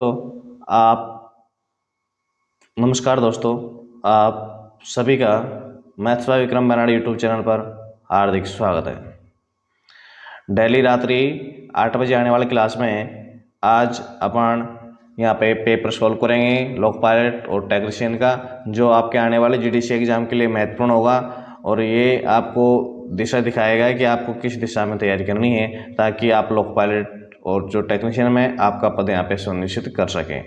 तो आप नमस्कार दोस्तों, आप सभी का maths by Vikram Brar YouTube channel पर हार्दिक स्वागत है। डेली रात्रि 8 बजे आने वाली क्लास में आज अपन यहाँ पे पेपर सॉल्व करेंगे लोक पायलट और टेक्नीशियन का, जो आपके आने वाले जीडीसी एग्जाम के लिए महत्वपूर्ण होगा और ये आपको दिशा दिखाएगा कि आपको किस दिशा में तैयारी करनी है ताकि आप लोक पायलट और जो टेक्नीशियन में आपका पद यहाँ पे सुनिश्चित कर सकें।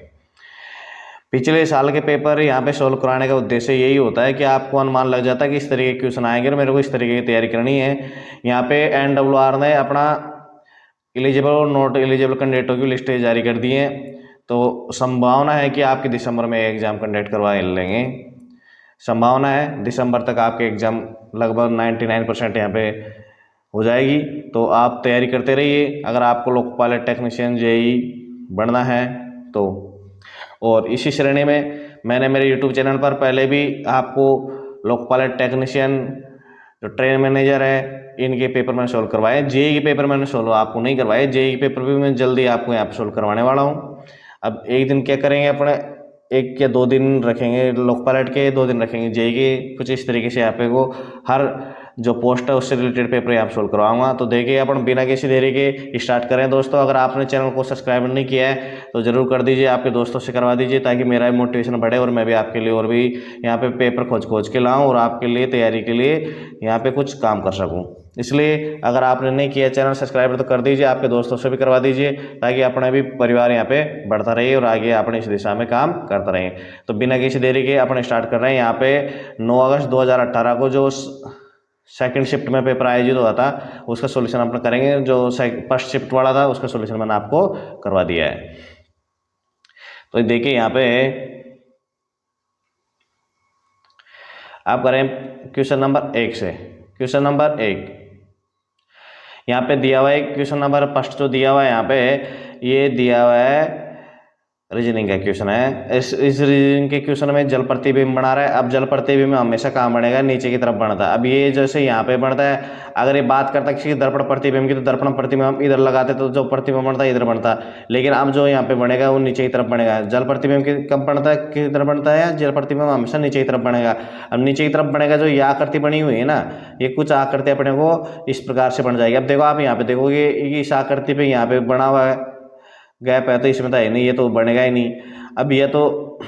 पिछले साल के पेपर यहाँ पे सोल्व कराने का उद्देश्य यही होता है कि आपको अनुमान लग जाता है कि इस तरीके के क्वेश्चन आएंगे और मेरे को इस तरीके की तैयारी करनी है। यहाँ पे NWR ने अपना एलिजिबल और नॉट एलिजिबल कैंडिडेटों की लिस्ट जारी कर दी है, तो संभावना है कि आपके दिसंबर में एग्जाम कंडक्ट करवा लेंगे। संभावना है दिसंबर तक आपके एग्जाम लगभग 99% यहाँ पे हो जाएगी, तो आप तैयारी करते रहिए अगर आपको लोक पायलट टेक्नीशियन जेई बनना है तो। और इसी श्रेणी में मैंने मेरे यूट्यूब चैनल पर पहले भी आपको लोक पायलट टेक्नीशियन, जो ट्रेन मैनेजर है, इनके पेपर मैंने सोल्व करवाए। जेई के पेपर मैंने सोल्व आपको नहीं करवाए, जेई के पेपर भी मैं जल्दी आपको यहाँ पर सोल्व करवाने वाला हूँ। अब एक दिन क्या करेंगे अपने, 1 या 2 दिन रखेंगे लोक पायलट के, 2 दिन रखेंगे जेई के। कुछ इस तरीके से आप को हर जो पोस्ट है उससे रिलेटेड पेपर यहाँ सोल्व करवाऊंगा। तो देखिए अपन बिना किसी देरी के स्टार्ट करें। दोस्तों अगर आपने चैनल को सब्सक्राइब नहीं किया है तो ज़रूर कर दीजिए, आपके दोस्तों से करवा दीजिए ताकि मेरा मोटिवेशन बढ़े और मैं भी आपके लिए और भी यहाँ पे पेपर खोज के लाऊँ और आपके लिए तैयारी के लिए यहाँ पे कुछ काम कर सकूँ। इसलिए अगर आपने नहीं किया चैनल सब्सक्राइब तो कर दीजिए, आपके दोस्तों से भी करवा दीजिए ताकि अपना भी परिवार यहाँ पे बढ़ता रहे और आगे अपने इस दिशा में काम करता रहे। तो बिना किसी देरी के अपन स्टार्ट कर रहे हैं। यहाँ पे 9 अगस्त 2018 को जो सेकंड शिफ्ट में पेपर आयोजित हुआ था उसका सोल्यूशन अपन करेंगे। जो फर्स्ट शिफ्ट वाला था उसका सोल्यूशन मैंने आपको करवा दिया है। तो देखिए यहाँ पे आप करें क्वेश्चन नंबर 1 से। क्वेश्चन नंबर 1 यहाँ पे दिया हुआ है, क्वेश्चन नंबर फर्स्ट जो दिया हुआ है यहाँ पे, ये दिया हुआ है रीजनिंग का क्वेश्चन है। इस रीजनिंग के क्वेश्चन में जल प्रतिबिंब बना रहा है। अब जल प्रतिबिंब हमेशा कहाँ बनेगा, नीचे की तरफ बनता है। अब ये जैसे यहाँ पे बनता है, अगर ये बात करता है किसी दर्पण प्रतिबिंब की तो दर्पण प्रतिबिंब हम इधर लगाते तो जो प्रतिबिंब बनता है इधर बनता, लेकिन अब जो यहाँ पे बनेगा वो नीचे की तरफ बनेगा। जल प्रतिबिंब की कब बनता है, किस तरफ बनता है, जल प्रतिबिंब हमेशा नीचे की तरफ बनेगा। अब नीचे की तरफ बनेगा, जो ये आकृति बनी हुई है ना, ये कुछ आकृति अपने को इस प्रकार से बन जाएगी। अब देखो आप यहाँ पे देखोगे इस आकृति पे यहाँ पे बना हुआ है गैप है, तो इसमें तो है नहीं, ये तो बनेगा ही नहीं। अब ये तो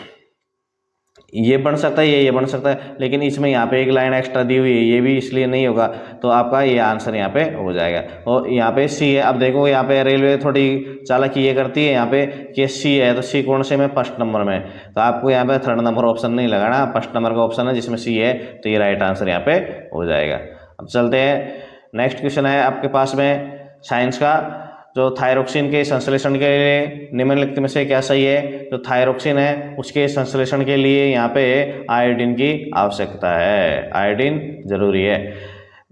ये बन सकता है, ये बन सकता है, लेकिन इसमें यहाँ पे एक लाइन एक्स्ट्रा दी हुई है, ये भी इसलिए नहीं होगा, तो आपका ये आंसर यहाँ पे हो जाएगा। और यहाँ पे सी है। अब देखो यहाँ पे रेलवे थोड़ी चालाकी ये करती है यहाँ पे कि सी है, तो सी कौन से में, फर्स्ट नंबर में, तो आपको यहाँ पे थर्ड नंबर ऑप्शन नहीं लगाना, फर्स्ट नंबर का ऑप्शन है जिसमें सी है, तो ये राइट आंसर यहाँ पे हो जाएगा। अब चलते हैं नेक्स्ट क्वेश्चन है आपके पास में साइंस का। जो थायरोक्सिन के संश्लेषण के लिए निम्नलिखित में से क्या सही है। जो थायरोक्सिन है उसके संश्लेषण के लिए यहाँ पे आयोडीन की आवश्यकता है, आयोडीन जरूरी है।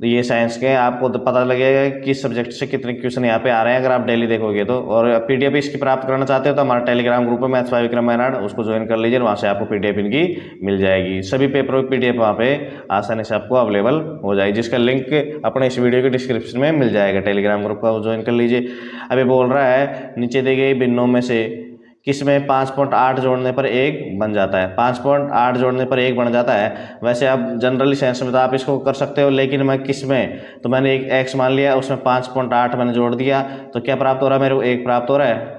तो ये साइंस के आपको तो पता लगेगा किस सब्जेक्ट से कितने क्वेश्चन यहाँ पे आ रहे हैं अगर आप डेली देखोगे तो। और पीडीएफ इसकी प्राप्त करना चाहते हो तो हमारा टेलीग्राम ग्रुप है मैथ्स बाय विक्रम बराड़, उसको ज्वाइन कर लीजिए, वहाँ से आपको पीडीएफ इनकी मिल जाएगी। सभी पेपरों की पीडीएफ वहाँ पे आसानी से आपको अवेलेबल हो जाएगी, जिसका लिंक अपने इस वीडियो के डिस्क्रिप्शन में मिल जाएगा। टेलीग्राम ग्रुप का ज्वाइन कर लीजिए। अभी बोल रहा है नीचे दी गई भिन्नों में से किसमें 5.8 जोड़ने पर 1 बन जाता है। 5.8 जोड़ने पर 1 बन जाता है। वैसे आप जनरली सेंस में तो आप इसको कर सकते हो, लेकिन मैं किसमें, तो मैंने एक x मान लिया, उसमें 5.8 मैंने जोड़ दिया, तो क्या प्राप्त हो रहा है मेरे को, 1 प्राप्त हो रहा है।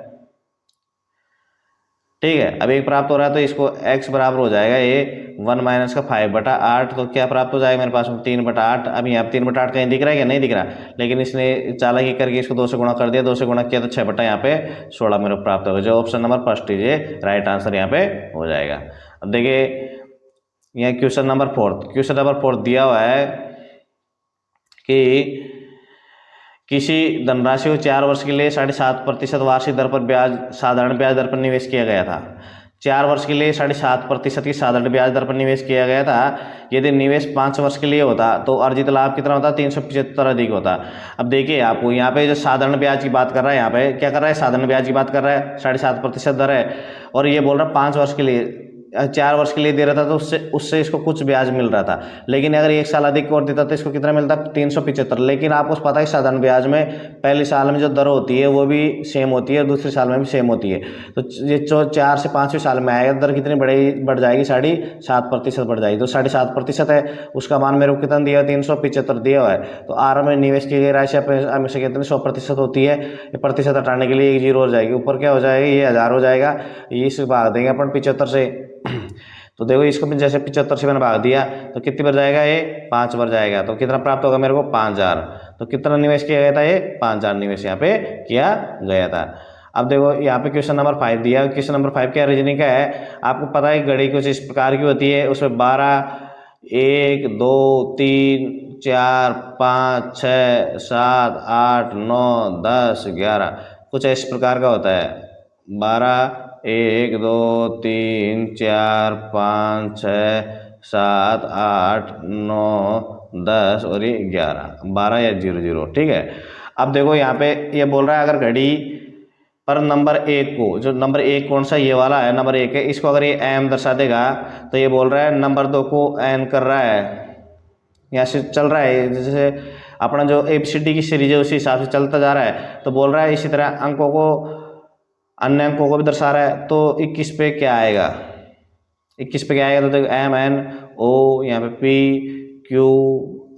ठीक है, अब 1 प्राप्त हो रहा है तो इसको x बराबर हो जाएगा ये 1 माइनस का 5/8, तो क्या प्राप्त हो जाएगा मेरे पास में 3/8। अब यहाँ पर 3/8 कहीं दिख रहा है क्या, नहीं दिख रहा, लेकिन इसने चालाकी करके इसको 2 से गुणा कर दिया, 2 से गुणा किया तो 6 यहाँ पे 16 मेरे को प्राप्त होगा। जो ऑप्शन नंबर फर्स्ट ये राइट आंसर यहाँ पे हो जाएगा। अब देखिए यहाँ क्वेश्चन नंबर 4 दिया हुआ है कि किसी धनराशि को 4 वर्ष के लिए 7.5% वार्षिक दर पर साधारण ब्याज दर पर निवेश किया गया था। 4 वर्ष के लिए 7.5% की साधारण ब्याज दर पर निवेश किया गया था। यदि निवेश 5 वर्ष के लिए होता तो अर्जित लाभ कितना होता, 375 अधिक होता। अब देखिए आपको यहाँ पे जो साधारण ब्याज की बात कर रहा है, यहाँ पे क्या कर रहा है, साधारण ब्याज की बात कर रहा है, 7.5% दर है, और ये बोल रहा है 5 वर्ष के लिए। 4 वर्ष के लिए दे रहा था तो उससे उससे इसको कुछ ब्याज मिल रहा था, लेकिन अगर 1 साल अधिक और देता तो इसको कितना मिलता, 375। लेकिन आपको पता है साधारण ब्याज में पहले साल में जो दर होती है वो भी सेम होती है, दूसरे साल में भी सेम होती है। तो ये जो 4 से 5वें साल में आएगा दर कितनी बढ़ जाएगी, 7.5% बढ़ जाएगी। तो 7.5% है, उसका मान मेरे को कितना दिया है, 375 दिया हुआ है। तो आर में निवेश की गई राशि हमेशा कितनी 100% होती है, ये प्रतिशत हटाने के लिए 1 जीरो हो जाएगी, ऊपर क्या हो जाएगा, ये 1000 हो जाएगा, ये इसे भाग देंगे अपन 75 से। तो देखो इसको भी जैसे 75 से मैंने भाग दिया तो कितनी बार जाएगा, ये 5 बार जाएगा। तो कितना प्राप्त होगा मेरे को, 5000। तो कितना निवेश किया गया था, ये 5000 निवेश यहाँ पे किया गया था। अब देखो यहाँ पे क्वेश्चन नंबर 5 दिया। क्वेश्चन नंबर 5 क्या रीजनिंग का है, आपको पता है घड़ी कुछ इस प्रकार की होती है, उसमें 12, 1, 2, 3, 4, 5, 6, 7, 8, 9, 10, 11 कुछ इस प्रकार का होता है। 12, 1, 2, 3, 4, 5, 6, 7, 8, 9, 10 और ये 11, 12 या 00, ठीक है। अब देखो यहाँ पे ये बोल रहा है अगर घड़ी पर नंबर 1 को, जो नंबर 1 कौन सा, ये वाला है नंबर 1 है, इसको अगर ये एम दर्शा देगा तो ये बोल रहा है नंबर 2 को एन कर रहा है, यहाँ से चल रहा है जैसे अपना जो ABCD की सीरीज है उसी हिसाब से चलता जा रहा है। तो बोल रहा है इसी तरह अंकों को, अन्य अंकों को भी दर्शा रहा है। तो 21 पे क्या आएगा, 21 पे क्या आएगा, तो देखो एम एन ओ, यहाँ पे P Q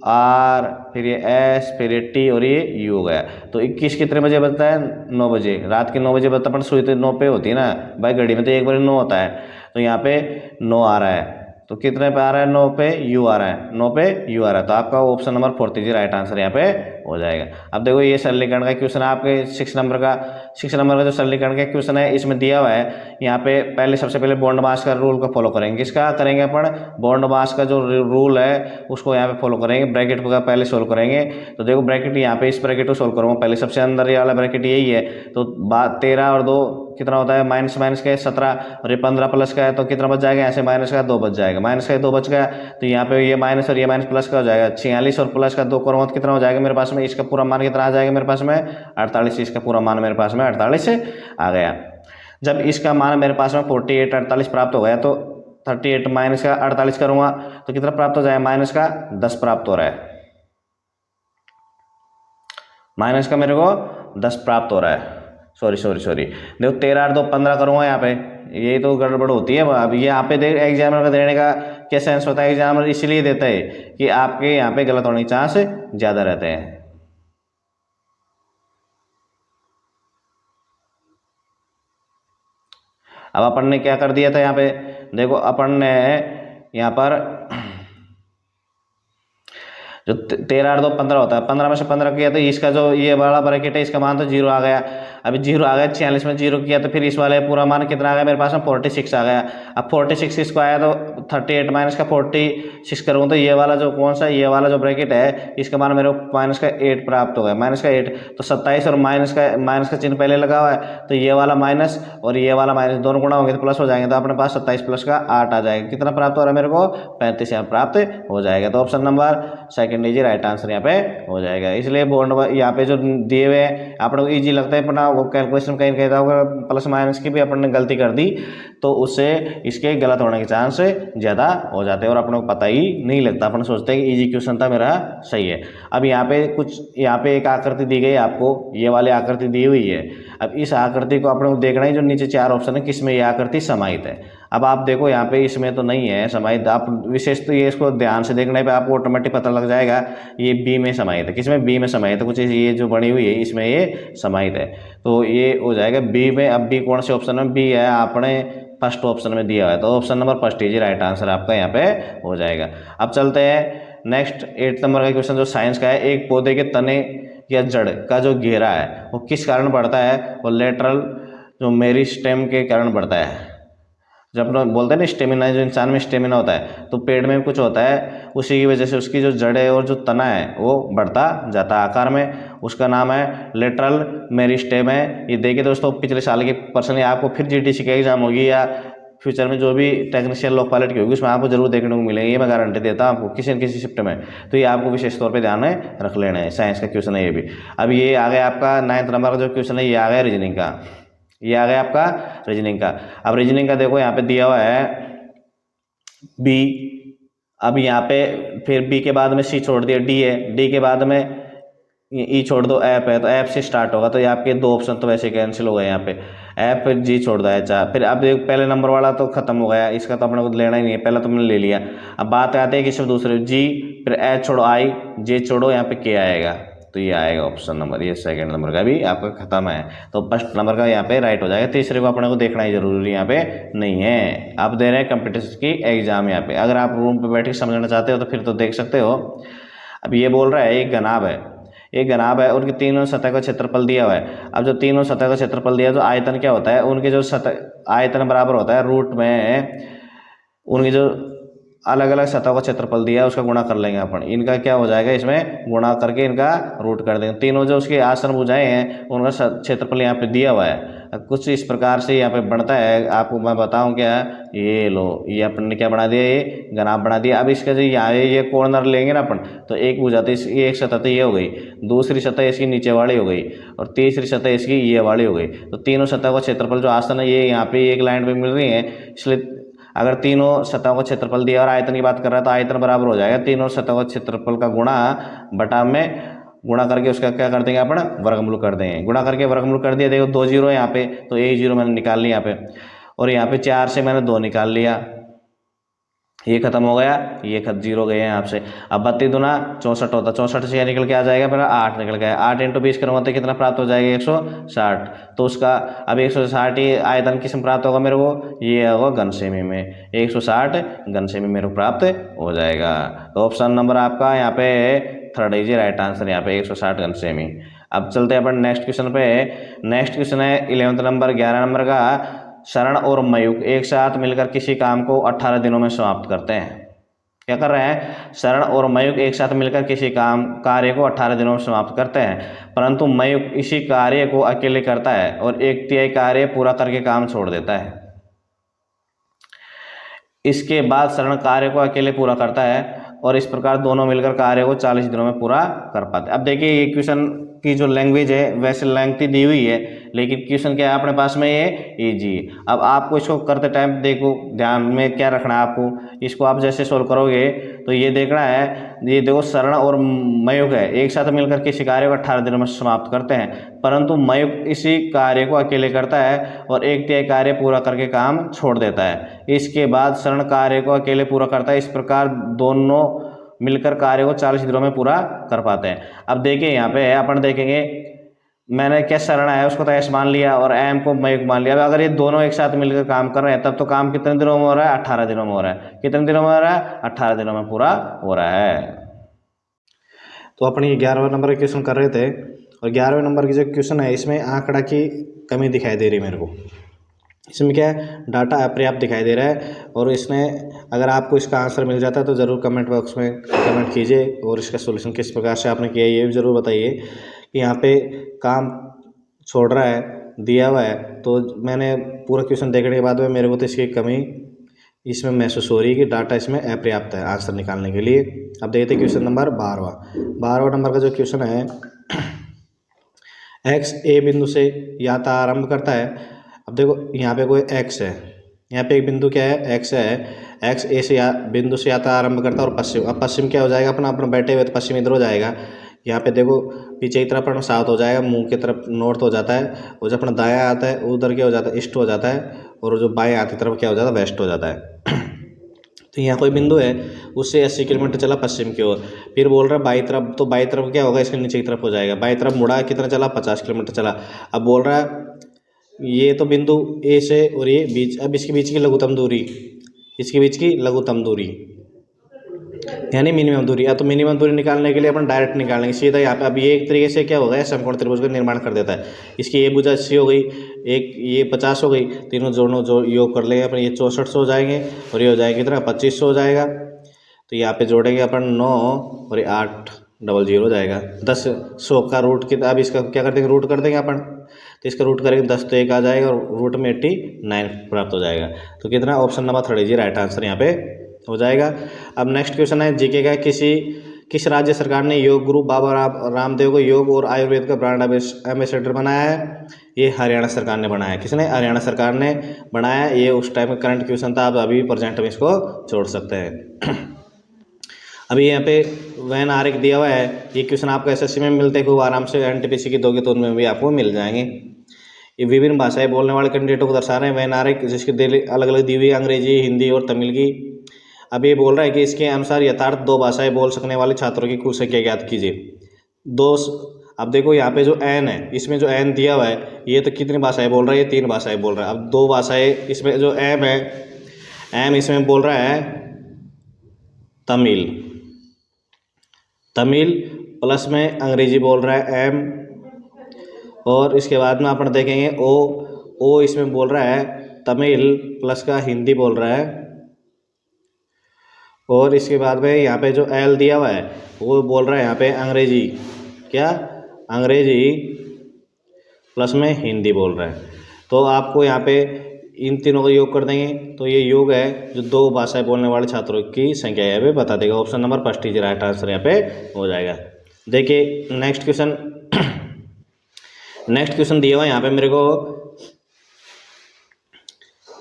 R, फिर ये S, फिर ये T और ये U हो गया। तो 21 कितने बजे बजता है, 9 बजे, रात के 9 बजे बजता। अपन सुई तो 9 पे होती है ना भाई, घड़ी में तो 1 बजे 9 होता है। तो यहाँ पे 9 आ रहा है, तो कितने पे आ रहा है, 9 पे U आ रहा है, 9 पे U आ रहा है। तो आपका ऑप्शन नंबर 4 राइट आंसर यहाँ पे हो जाएगा। अब देखो ये सरलीकरण का क्वेश्चन है आपके 6 नंबर का जो सरलीकरण का क्वेश्चन है इसमें दिया हुआ है। यहाँ पे पहले सबसे पहले बॉन्ड मास का रूल को फॉलो करेंगे। किसका करेंगे अपन, बॉन्ड मास का जो रूल है उसको यहाँ पे फॉलो करेंगे। ब्रैकेट का पहले सोल्व करेंगे। तो देखो ब्रैकेट यहाँ पे इस ब्रैकेट को सोल्व करूँगा पहले, सबसे अंदर ये वाला ब्रैकेट यही है। तो 13 और 2 कितना होता है, माइनस का है 17, और ये 15 प्लस का है तो कितना बच जाएगा, यहाँ से माइनस का 2 बच जाएगा, माइनस का 2 बच गया। तो यहाँ पे ये माइनस और ये माइनस प्लस का हो जाएगा, 46 और प्लस का 2 करूँगा तो कितना हो जाएगा मेरे पास में, इसका पूरा मान कितना आ जाएगा मेरे पास में 48, इसका पूरा मान मेरे पास में 48 आ गया। जब इसका मान मेरे पास में 48 48 प्राप्त हो गया तो 38 माइनस का 48 करूँगा तो कितना प्राप्त हो जाएगा, माइनस का 10 प्राप्त हो रहा है, माइनस का मेरे को 10 प्राप्त हो रहा है। सॉरी देखो 13 और 2 15 करूँगा यहाँ पे, ये तो गड़बड़ होती है। अब यहाँ पे देख एग्जामिनर का देने का क्या सेंस होता है, एग्जामिनर इसलिए देता है कि आपके यहाँ पे गलत होने के चांस ज़्यादा रहते हैं। अब अपन ने क्या कर दिया था यहाँ पे, देखो अपन ने यहाँ पर जो 13 और 2 15 होता है, 15 में से 15 किया तो इसका जो ये वाला ब्रैकेट है इसका मान तो 0 आ गया। अभी 0 आ गया, 46 में 0 किया तो फिर इस वाले पूरा मान कितना आ गया मेरे पास में 46 आ गया। अब 46 इसको आया तो 38 माइनस का 46 करूँ तो ये वाला जो कौन सा, ये वाला जो ब्रैकेट है इसका मान मेरे को माइनस का 8 प्राप्त हो गया, माइनस का 8। तो 27 और माइनस का चिन्ह पहले लगा हुआ है तो ये वाला माइनस और ये वाला माइनस दोनों गुणा होंगे तो प्लस हो जाएंगे। तो अपने पास 27 प्लस का 8 आ जाएगा। कितना प्राप्त हो रहा है मेरे को, 35 यहाँ प्राप्त हो जाएगा। तो option number second easy right answer यहाँ पे हो जाएगा। इसलिए बॉन्ड यहाँ पे जो दिए हुए हैं अपन को ईजी लगता है, अपना वो कैलकुलेशन कहीं कहता होगा प्लस माइनस की भी अपन ने गलती कर दी तो उससे इसके गलत होने के चांस ज़्यादा हो जाते हैं और अपन को पता ही नहीं लगता, अपन सोचते हैं कि ईजी क्वेश्चन था मेरा सही है। अब यहाँ पे एक आकृति दी गई आपको, ये वाली आकृति दी हुई है। अब इस आकृति को अपन को देखना है जो नीचे 4 ऑप्शन है किसमें ये आकृति समाहित है। अब आप देखो यहाँ पे इसमें तो नहीं है समाहित, आप विशेष तो ये इसको ध्यान से देखने पे आपको ऑटोमेटिक पता लग जाएगा ये बी में समाहित है। किसमें, बी में समाहित है, कुछ ये जो बनी हुई है इसमें ये समाहित है तो ये हो जाएगा बी में। अब बी कौन से ऑप्शन में, बी है आपने फर्स्ट ऑप्शन में दिया हुआ है तो option number first is right answer आपका यहाँ पे हो जाएगा। अब चलते हैं नेक्स्ट 8 नंबर का क्वेश्चन जो साइंस का है। एक पौधे के तने या जड़ का जो घेरा है वो किस कारण बढ़ता है, वो लेटरल जो मेरिस्टेम के कारण बढ़ता है। जब अपना बोलते हैं ना स्टेमिना, जो इंसान में स्टेमिना होता है तो पेड़ में भी कुछ होता है, उसी की वजह से उसकी जो जड़ है और जो तना है वो बढ़ता जाता है आकार में। उसका नाम है लेटरल मेरिस्टेम है। ये देखिए दोस्तों पिछले साल की पर्सनली आपको फिर GTC का एग्जाम होगी या फ्यूचर में जो भी टेक्नीशियन लोक पायलट की होगी उसमें आपको जरूर देखने को मिलेंगे, ये मैं गारंटी देता हूँ आपको किसी न किसी शिफ्ट में। तो ये आपको विशेष तौर पे ध्यान में रख लेना है, साइंस का क्वेश्चन है ये भी। अब ये आ गया आपका 9th नंबर का जो क्वेश्चन है, ये आ गया रीजनिंग का, ये आ गया आपका रीजनिंग का। अब रीजनिंग का देखो यहाँ पे दिया हुआ है बी, अब यहाँ पे फिर बी के बाद में सी छोड़ दिया, डी है, डी के बाद में ई छोड़ दो, ऐप है तो ऐप से स्टार्ट होगा, तो ये आपके दो ऑप्शन तो वैसे कैंसिल हो गए यहाँ पे, ऐप फिर जी छोड़ दो एच आ। फिर अब पहले नंबर वाला तो खत्म हो गया, इसका तो अपने को लेना ही नहीं है, पहला तो मैंने ले लिया। अब बात आती है कि सिर्फ दूसरे जी, फिर एच छोड़ो आई, जे छोड़ो यहाँ पे के आएगा, तो ये आएगा ऑप्शन नंबर, ये सेकंड नंबर का भी आपका खत्म है, तो फर्स्ट नंबर का यहाँ पे राइट हो जाएगा। तीसरे को अपने को देखना ही जरूरी यहाँ पे नहीं है। आप दे रहे हैं कंप्यूटर की एग्जाम यहाँ पे, अगर आप रूम पे बैठ के समझना चाहते हो तो फिर तो देख सकते हो। अब ये बोल रहा है एक घनाभ है, एक घनाभ है, उनके तीनों सतह का क्षेत्रफल दिया हुआ है। अब जो तीनों सतह का क्षेत्रफल दिया है, तो आयतन क्या होता है, उनके जो सतह आयतन बराबर होता है रूट में उनकी जो अलग अलग सतह का क्षेत्रफल दिया है उसका गुणा कर लेंगे अपन, इनका क्या हो जाएगा, इसमें गुणा करके इनका रूट कर देंगे। तीनों जो उसके आसन भुजाएं हैं उनका क्षेत्रफल यहाँ पे दिया हुआ है, कुछ इस प्रकार से यहाँ पे बनता है। आपको मैं बताऊं क्या, ये लो, ये अपन ने क्या बना दिया, ये घनाभ बना दिया। अब इसका जो यहाँ ये कॉर्नर लेंगे ना अपन, तो एक भुजा तो इसकी एक सतह तो ये हो गई, दूसरी सतह इसकी नीचे वाली हो गई, और तीसरी सतह इसकी ये वाली हो गई। तो तीनों सतह का क्षेत्रफल जो आसन है ये यहाँ पे एक लाइन पे मिल रही है, इसलिए अगर तीनों सतहों का क्षेत्रफल दिया और आयतन की बात कर रहा है तो आयतन बराबर हो जाएगा तीनों सतहों का क्षेत्रफल का गुणा बटा में, गुणा करके उसका क्या कर देंगे अपन, वर्गमूल कर देंगे। गुणा करके वर्गमूल कर दिया, देखो दो जीरो है यहाँ पे, तो एक जीरो मैंने निकाल लिया यहाँ पे, और यहाँ पे 4 से मैंने 2 निकाल लिया, ये खत्म हो गया, ये जीरो गए हैं आपसे। अब 32 दूना 64 होता, 64 से निकल के आ जाएगा, फिर 8 निकल गया, 8 इंटू 20 करूँगा तो कितना प्राप्त हो जाएगा, 160। तो उसका अब 160 ही आयतन किस में प्राप्त होगा मेरे को, ये होगा घन सेमी में, 160 घन सेमी मेरे को प्राप्त हो जाएगा। तो ऑप्शन नंबर आपका यहाँ पे थर्ड इज राइट आंसर, यहाँ पे 160 घन सेमी। अब चलते हैं अपन नेक्स्ट क्वेश्चन पे। नेक्स्ट क्वेश्चन है 11th नंबर, 11 नंबर का, शरण और मयूख एक साथ मिलकर किसी काम को 18 दिनों में समाप्त करते हैं। क्या कर रहे हैं, शरण और मयूख एक साथ मिलकर किसी कार्य को 18 दिनों में समाप्त करते हैं, परंतु मयूख इसी कार्य को अकेले करता है और 1/3 कार्य पूरा करके काम छोड़ देता है। इसके बाद शरण कार्य को अकेले पूरा करता है और इस प्रकार दोनों मिलकर कार्य को 40 दिनों में पूरा कर पाते हैं। अब देखिए ये क्वेश्चन की जो लैंग्वेज है वैसे लेंथी दी हुई है, लेकिन क्वेश्चन क्या है अपने पास में, ये इजी। अब आपको इसको करते टाइम देखो ध्यान में क्या रखना है आपको, इसको आप जैसे सोल्व करोगे तो ये देखना है, ये देखो शरण और मयूख है, एक साथ मिलकर किसी कार्य को 18 दिनों में समाप्त करते हैं, परंतु मयूख इसी कार्य को अकेले करता है और 1/3 कार्य पूरा करके काम छोड़ देता है। इसके बाद शरण कार्य को अकेले पूरा करता है, इस प्रकार दोनों मिलकर कार्य को 40 दिनों में पूरा कर पाते हैं। अब देखिए यहाँ पे है, अपन देखेंगे मैंने क्या शरण है उसको तो एस मान लिया और एम को मयूख मान लिया। अब अगर ये दोनों एक साथ मिलकर काम कर रहे हैं तब तो काम कितने दिनों में हो रहा है, 18 दिनों में हो रहा है। कितने दिनों में हो रहा है, 18 दिनों में पूरा हो रहा है। तो अपन ये 11वें नंबर का क्वेश्चन कर रहे थे, और 11वें नंबर की जो क्वेश्चन है इसमें आंकड़ा की कमी दिखाई दे रही है मेरे को। इसमें क्या है, डाटा अपर्याप्त दिखाई दे रहा है, और इसमें अगर आपको इसका आंसर मिल जाता है तो ज़रूर कमेंट बॉक्स में कमेंट कीजिए, और इसका सोल्यूशन किस प्रकार से आपने किया ये भी ज़रूर बताइए। कि यहाँ पे काम छोड़ रहा है दिया हुआ है, तो मैंने पूरा क्वेश्चन देखने के बाद में मेरे को तो इसकी कमी इसमें महसूस हो रही है कि डाटा इसमें अपर्याप्त है आंसर निकालने के लिए। अब देखते हैं क्वेश्चन नंबर 12वां नंबर का जो क्वेश्चन है, एक्स ए बिंदु से यात्रा आरंभ करता है। अब देखो यहाँ पे कोई एक्स है, यहाँ पे एक बिंदु क्या है, एक्स है, एक्स ए से बिंदु से यात्रा आरंभ करता है और पश्चिम। अब पश्चिम क्या हो जाएगा, अपना अपना बैठे हुए तो पश्चिम इधर हो जाएगा। यहाँ पे देखो पीछे की तरफ अपना साउथ हो जाएगा, मुंह की तरफ नॉर्थ हो जाता है, और जब अपना दायां आता है उधर क्या हो जाता है, ईस्ट हो जाता है, और जो बाएं आती तरफ क्या हो जाता है, वेस्ट हो जाता है। तो यहाँ कोई बिंदु है, उससे 80 किलोमीटर चला पश्चिम की ओर, फिर बोल रहा है बाई तरफ, तो बाई तरफ क्या होगा, इसके नीचे की तरफ हो जाएगा। बाई तरफ मुड़ा कितना चला, 50 किलोमीटर चला। अब बोल रहा है ये तो बिंदु ए से और ये बीच, अब इसके बीच की लघुत्तम दूरी, इसके बीच की लघुत्तम दूरी यानी मिनिमम दूरी। अब तो मिनिमम दूरी निकालने के लिए अपन डायरेक्ट निकालेंगे सीधा यहाँ पे। अब ये एक तरीके से क्या होगा, समकोण त्रिभुज का निर्माण कर देता है। इसकी ये भुजा 80 हो गई, एक ये 50 हो गई, तीनों जोड़ों जो योग कर लेंगे अपन, ये 6400 हो जाएंगे, और ये हो जाएगा कितना, 2500 हो जाएगा। तो यहाँ पे जोड़ेंगे अपन 9 और ये 800 हो जाएगा। 10 100 का रूट कितना, अब इसका क्या कर देंगे, रूट कर देंगे अपन, तो इसका रूट करेंगे 10 तो 1 आ जाएगा, और रूट में 89 प्राप्त हो जाएगा। तो कितना, ऑप्शन नंबर 3 राइट आंसर यहाँ पे हो जाएगा। अब नेक्स्ट क्वेश्चन है जीके का, किस राज्य सरकार ने योग गुरु बाबा रामदेव को योग और आयुर्वेद का ब्रांड एम्बेसडर बनाया है? ये हरियाणा सरकार ने बनाया है। किसने? हरियाणा सरकार ने बनाया। ये उस टाइम का करंट क्वेश्चन था, आप अभी प्रेजेंट में इसको छोड़ सकते हैं। अभी यहाँ पे वैन आरेख दिया हुआ है। ये क्वेश्चन आपको एसएससी में मिलते हैं, खूब आराम से एनटीपीसी की दोगे तो उनमें भी आपको मिल जाएंगे। ये विभिन्न भाषाएं बोलने वाले कैंडिडेटों को दर्शा रहे हैं वैन आरेख, जिसकी अलग अलग दी हुई है, अंग्रेजी, हिंदी और तमिल की। अब ये बोल रहा है कि इसके अनुसार यथार्थ 2 भाषाएं बोल सकने वाले छात्रों की कुल संख्या ज्ञात कीजिए। अब देखो यहाँ पे जो एन है, इसमें जो एन दिया हुआ है, ये तो कितनी भाषाएं बोल रहा है? ये 3 भाषाएं बोल रहा है। अब 2 भाषाएं, इसमें जो एम है, एम इसमें बोल रहा है तमिल प्लस में अंग्रेजी बोल रहा है एम, और इसके बाद में अपन देखेंगे ओ इसमें बोल रहा है तमिल प्लस का हिंदी बोल रहा है, और इसके बाद में यहाँ पे जो एल दिया हुआ है वो बोल रहा है यहाँ पे अंग्रेजी, क्या? अंग्रेजी प्लस में हिंदी बोल रहा है। तो आपको यहाँ पे इन तीनों का योग कर देंगे तो ये योग है जो 2 भाषाएं बोलने वाले छात्रों की संख्या यहाँ पे बता देगा। Option number first is right answer यहाँ पे हो जाएगा। देखिए नेक्स्ट क्वेश्चन दिया हुआ है यहाँ पे मेरे को,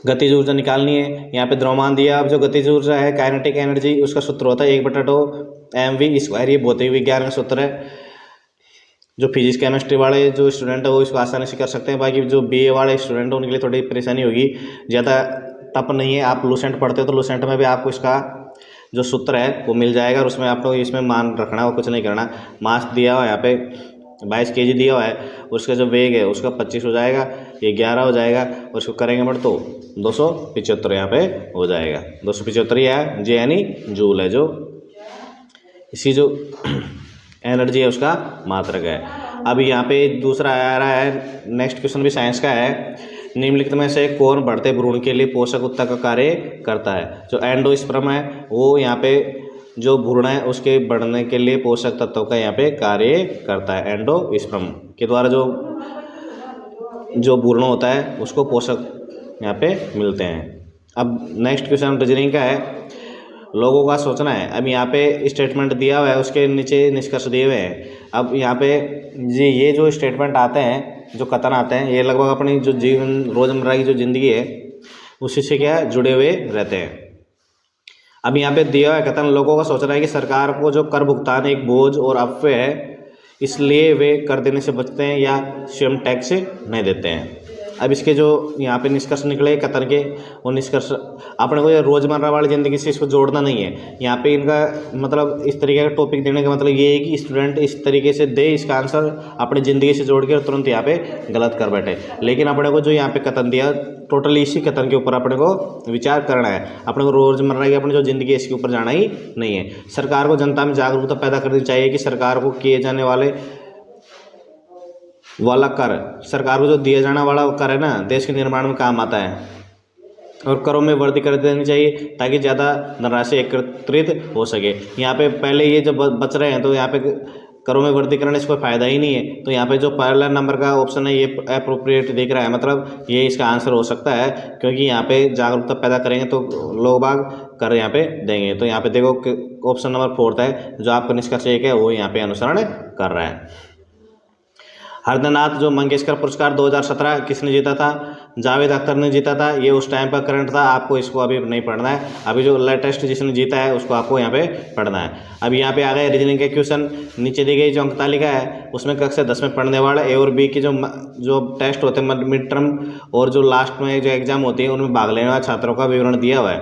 गतिज ऊर्जा निकालनी है। यहाँ पे द्रव्यमान दिया। अब जो गतिज ऊर्जा है, काइनेटिक एनर्जी, उसका सूत्र होता है 1/2 mv²। ये भौतिक विज्ञान का सूत्र है। जो फिजिक्स केमिस्ट्री वाले जो स्टूडेंट है वो इसको आसानी से कर सकते हैं। बाकी जो बीए वाले स्टूडेंट हैं उनके लिए थोड़ी परेशानी होगी, ज़्यादा टफ नहीं है। आप लूसेंट पढ़ते हो तो लूसेंट में भी आपको इसका जो सूत्र है वो मिल जाएगा, और उसमें आपको इसमें मान रखना और कुछ नहीं करना। मास दिया हुआ है यहाँ पे 22 kg दिया हुआ है, उसका जो वेग है उसका 25 हो जाएगा, ये 11 हो जाएगा, और उसको करेंगे बट तो 275 यहाँ पे हो जाएगा। 275 है जे यानी जूल है, जो इसी जो एनर्जी है उसका मात्रक है। अब यहाँ पे दूसरा आ रहा है, नेक्स्ट क्वेश्चन भी साइंस का है। निम्नलिखित में से कौन बढ़ते भ्रूण के लिए पोषक उत्तक का कार्य करता है? जो एंडोस्पर्म है वो यहाँ पे जो भ्रूण है उसके बढ़ने के लिए पोषक तत्वों का यहाँ पे कार्य करता है। एंडोस्पर्म के द्वारा जो भ्रूण होता है उसको पोषक यहाँ पे मिलते हैं। अब नेक्स्ट क्वेश्चन रीजनिंग का है, लोगों का सोचना है। अब यहाँ पे स्टेटमेंट दिया हुआ है, उसके नीचे निष्कर्ष दिए हुए हैं। अब यहाँ पे जी ये जो स्टेटमेंट आते हैं, जो कथन आते हैं, ये लगभग अपनी जो जीवन रोजमर्रा की जो जिंदगी है उसी से क्या जुड़े हुए रहते हैं। अब यहाँ पे दिया हुआ है कथन, लोगों का सोचना है कि सरकार को जो कर भुगतान एक बोझ और अफवाह है, इसलिए वे कर देने से बचते हैं या स्वयं टैक्स नहीं देते हैं। अब इसके जो यहाँ पे निष्कर्ष निकले कथन के, वो निष्कर्ष अपने को ये रोज़मर्रा वाली ज़िंदगी से इसको जोड़ना नहीं है। यहाँ पे इनका मतलब इस तरीके का टॉपिक देने का मतलब ये है कि स्टूडेंट इस तरीके से दे इसका आंसर अपनी ज़िंदगी से जोड़ के और तुरंत यहाँ पे गलत कर बैठे। लेकिन अपने को जो यहाँ पे कथन दिया, टोटली इसी कथन के ऊपर अपने को विचार करना है। अपने को रोज़मर्रा की अपनी जो ज़िंदगी है इसके ऊपर जाना ही नहीं है। सरकार को जनता में जागरूकता पैदा करनी चाहिए कि सरकार को किए जाने वाला कर, सरकार को जो दिया जाने वाला कर है ना, देश के निर्माण में काम आता है, और करों में वृद्धि कर देनी चाहिए ताकि ज़्यादा धनराशि एकत्रित हो सके। यहाँ पे पहले ये जो बच रहे हैं तो यहाँ पे करों में वृद्धि करने से कोई फ़ायदा ही नहीं है। तो यहाँ पे जो पहला नंबर का ऑप्शन है ये अप्रोप्रिएट दिख रहा है, मतलब ये इसका आंसर हो सकता है, क्योंकि यहाँ पे जागरूकता पैदा करेंगे तो लोग बाग कर यहाँ पे देंगे। तो यहाँ पे देखो ऑप्शन नंबर 4 है, जो आपका निष्कर्ष एक है वो यहाँ पे अनुसरण कर रहा है। हरदनाथ जो मंगेशकर पुरस्कार 2017 किसने जीता था? जावेद अख्तर ने जीता था। ये उस टाइम पर करंट था, आपको इसको अभी नहीं पढ़ना है। अभी जो लेटेस्ट जिसने जीता है उसको आपको यहाँ पे पढ़ना है। अब यहाँ पे आ गए रीजनिंग के क्वेश्चन। नीचे दी गई जो अंक तालिका है उसमें कक्षा 10 में पढ़ने वाले ए और बी के जो टेस्ट होते हैं मिड टर्म और जो लास्ट में जो एग्जाम होती है उनमें भाग लेने वाले छात्रों का विवरण दिया हुआ है।